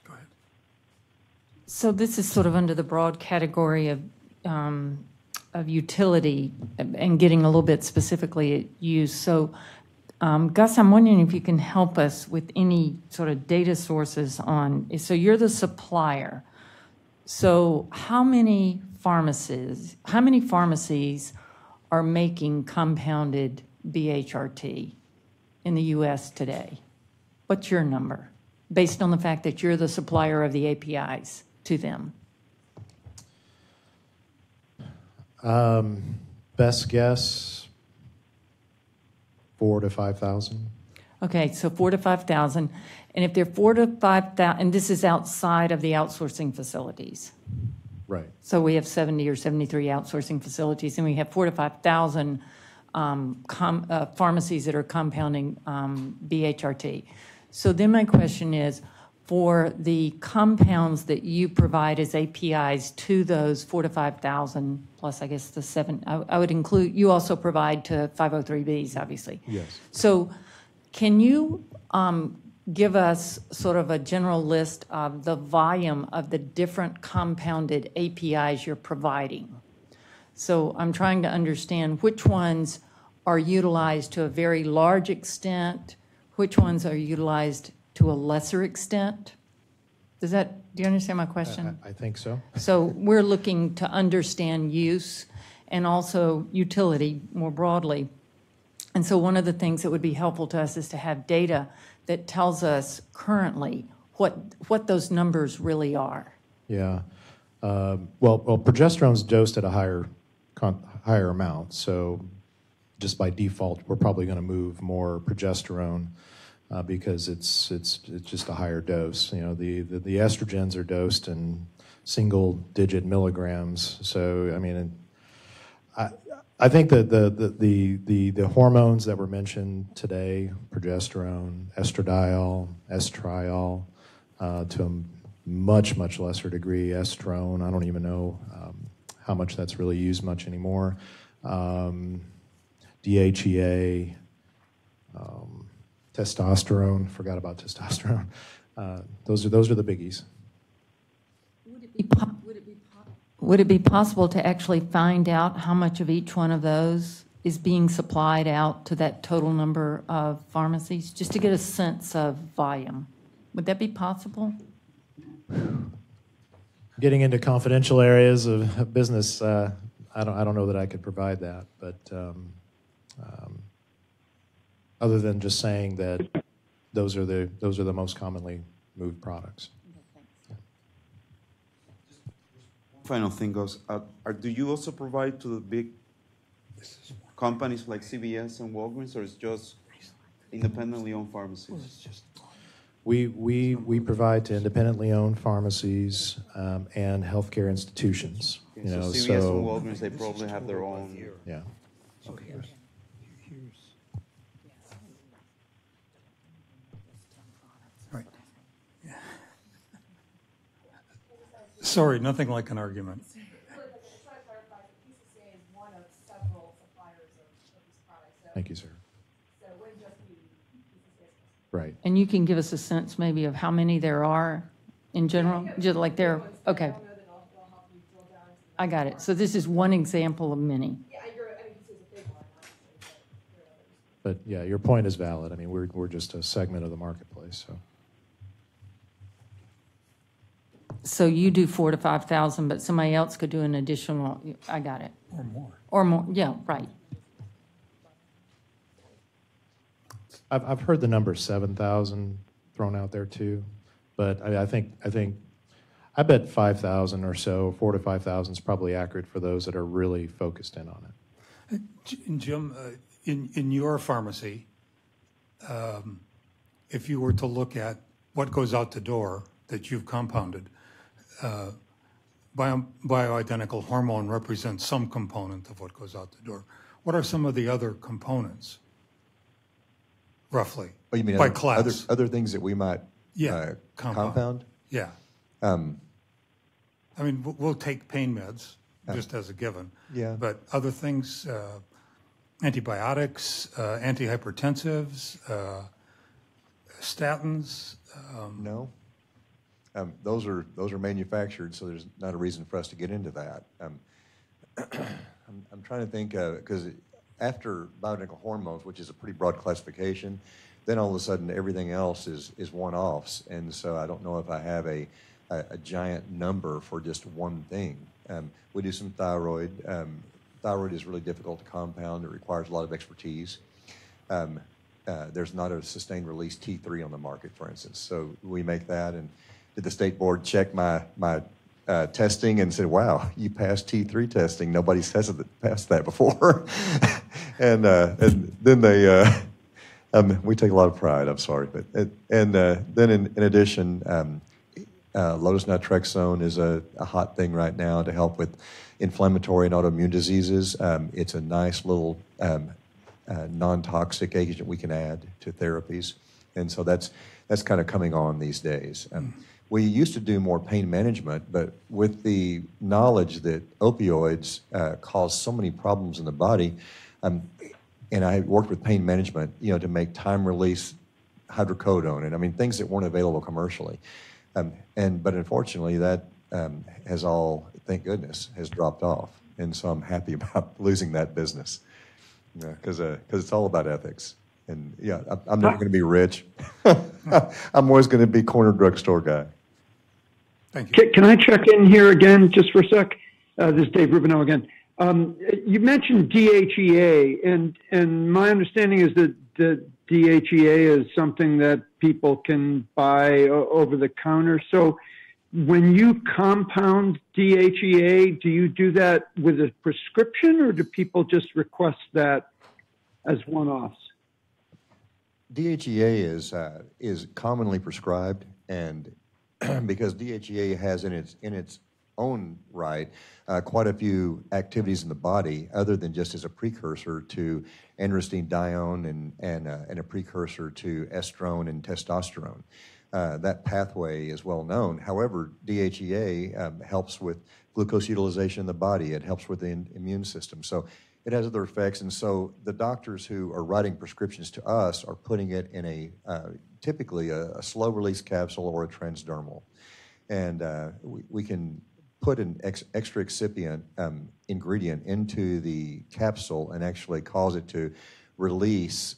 Go ahead. So this is sort of under the broad category of utility and getting a little bit specifically at use. So Gus, I'm wondering if you can help us with any sort of data sources on, so you're the supplier. So how many pharmacies are making compounded BHRT in the U.S. today? What's your number, based on the fact that you're the supplier of the APIs to them? Best guess, 4,000 to 5,000. Okay, so 4,000 to 5,000. And if they're 4,000 to 5,000, and this is outside of the outsourcing facilities. Right. So we have 70 or 73 outsourcing facilities, and we have 4,000 to 5,000 pharmacies that are compounding BHRT. So then my question is, for the compounds that you provide as APIs to those 4,000 to 5,000, plus I guess the 7, I would include, you also provide to 503Bs, obviously. Yes. So can you give us sort of a general list of the volume of the different compounded APIs you're providing? So I'm trying to understand which ones are utilized to a very large extent, which ones are utilized to a lesser extent. Do you understand my question? I think so. So we're looking to understand use and also utility more broadly. And so one of the things that would be helpful to us is to have data that tells us currently what those numbers really are. Yeah. Well, progesterone's dosed at a higher amount, so just by default, we're probably going to move more progesterone because it's just a higher dose. The estrogens are dosed in single-digit milligrams. So I mean, I think that the hormones that were mentioned today, progesterone, estradiol, estriol, to much, much lesser degree, estrone. I don't even know how much that's really used much anymore. DHEA, testosterone. Forgot about testosterone. Those are the biggies. Would it be possible to actually find out how much of each one of those is being supplied out to that total number of pharmacies, just to get a sense of volume? Would that be possible? Getting into confidential areas of business, I don't know that I could provide that, but other than just saying that those are the most commonly moved products. Final thing goes, do you also provide to the big companies like CVS and Walgreens, or it's just independently owned pharmacies? We provide to independently owned pharmacies and healthcare institutions. Okay, so CVS and Walgreens, they probably have their own. Yeah. Okay. Right. Sorry, nothing like an argument. Thank you, sir. Right. And you can give us a sense maybe of how many there are in general? Just like there, okay. I got it. So this is one example of many. But yeah, your point is valid. I mean, we're just a segment of the marketplace. So you do 4,000 to 5,000, but somebody else could do an additional. I got it. Or more. Or more. Yeah. Right. I've heard the number 7,000 thrown out there too, but I bet 5,000 or so, 4,000 to 5,000 is probably accurate for those that are really focused in on it. Jim, in your pharmacy, if you were to look at what goes out the door that you've compounded, bioidentical hormone represents some component of what goes out the door. What are some of the other components? Roughly, you mean by class. Other things that we might compound? Yeah. I mean, we'll take pain meds just as a given. Yeah. But other things, antibiotics, antihypertensives, statins. No. Those are manufactured, so there's not a reason for us to get into that. I'm trying to think because after bioidentical hormones, which is a pretty broad classification, then all of a sudden everything else is one-offs, and so I don't know if I have a giant number for just one thing. We do some thyroid. Thyroid is really difficult to compound. It requires a lot of expertise. There's not a sustained release T3 on the market, for instance, so we make that. And did the state board check my testing and said, "Wow, you passed T3 testing. Nobody's passed that before." and then they, we take a lot of pride. I'm sorry, but then in addition, lotus naltrexone is a hot thing right now to help with inflammatory and autoimmune diseases. It's a nice little non-toxic agent we can add to therapies, and so that's kind of coming on these days. We used to do more pain management, but with the knowledge that opioids cause so many problems in the body, and I worked with pain management, to make time-release hydrocodone, and I mean things that weren't available commercially. But unfortunately, that has all, thank goodness, has dropped off, and so I'm happy about losing that business, because it's all about ethics. And yeah, I'm never going to be rich. I'm always going to be corner drugstore guy. Thank you. Can I check in here again just for a sec? This is Dave Rubino again. You mentioned DHEA, and my understanding is that the DHEA is something that people can buy over the counter. So when you compound DHEA, do you do that with a prescription, or do people just request that as one-offs? DHEA is commonly prescribed, and because DHEA has in its own right quite a few activities in the body, other than just as a precursor to androstenedione and a precursor to estrone and testosterone. that pathway is well known. However, DHEA helps with glucose utilization in the body. It helps with the immune system. So it has other effects. And so the doctors who are writing prescriptions to us are putting it in a typically a slow-release capsule or a transdermal. And we can put an extra excipient ingredient into the capsule and actually cause it to release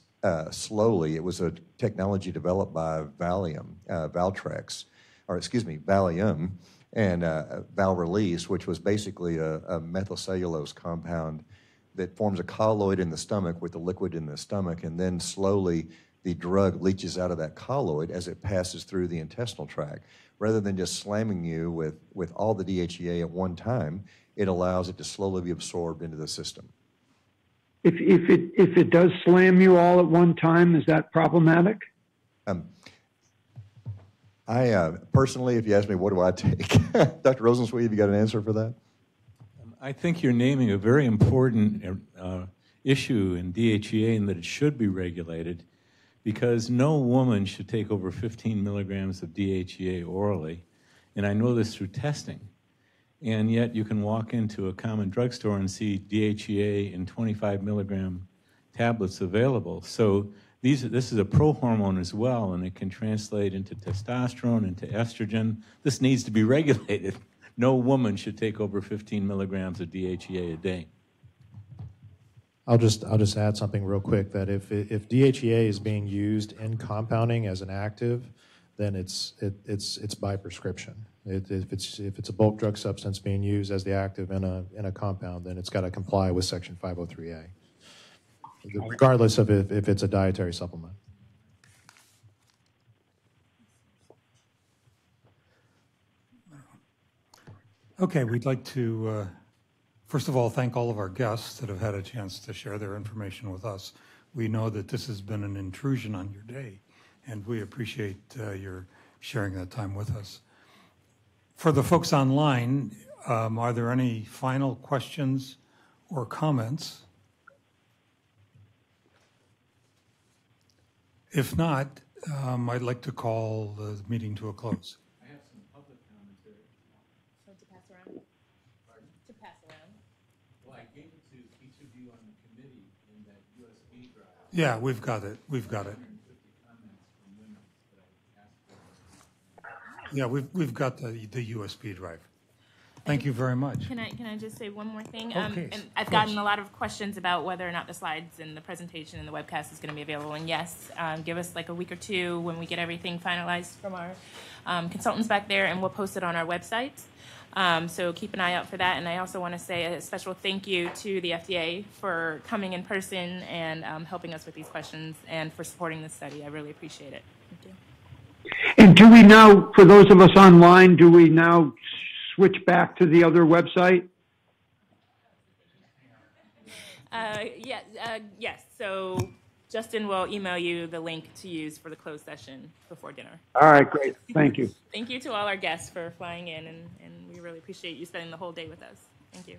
slowly. It was a technology developed by Valium, Valium, and Val-Release, which was basically a methylcellulose compound that forms a colloid in the stomach with the liquid in the stomach, and then slowly the drug leaches out of that colloid as it passes through the intestinal tract. Rather than just slamming you with all the DHEA at one time, it allows it to slowly be absorbed into the system. If it does slam you all at one time, is that problematic? I personally, if you ask me, what do I take? Dr. Rosensweet, have you got an answer for that? I think you're naming a very important issue in DHEA and that it should be regulated, because no woman should take over 15 milligrams of DHEA orally. And I know this through testing. And yet you can walk into a common drugstore and see DHEA in 25 milligram tablets available. So this is a prohormone as well, and it can translate into testosterone, into estrogen. This needs to be regulated. No woman should take over 15 milligrams of DHEA a day. I'll just add something real quick, that if DHEA is being used in compounding as an active, then it's by prescription. If it's a bulk drug substance being used as the active in a compound, then it's got to comply with Section 503A, regardless of if it's a dietary supplement. Okay, we'd like to, first of all, thank all of our guests that have had a chance to share their information with us. We know that this has been an intrusion on your day, and we appreciate your sharing that time with us. For the folks online, are there any final questions or comments? If not, I'd like to call the meeting to a close. I have some public commentary. So to pass around? Pardon? To pass around? Well, I gave it to each of you on the committee in that USB drive. Yeah, we've got it. We've got it. 150 comments from women that I asked for. Yeah, we've got the USB drive. Thank you very much. Can I just say one more thing? Okay, and I've gotten a lot of questions about whether or not the slides and the presentation and the webcast is going to be available. And yes, give us like a week or two when we get everything finalized from our consultants back there, and we'll post it on our website. So keep an eye out for that. And I also want to say a special thank you to the FDA for coming in person and helping us with these questions and for supporting this study. I really appreciate it. Thank you. And do we now, for those of us online, do we now switch back to the other website? Yes. So Justin will email you the link to use for the closed session before dinner. All right, great. Thank you. Thank you to all our guests for flying in, and we really appreciate you spending the whole day with us. Thank you.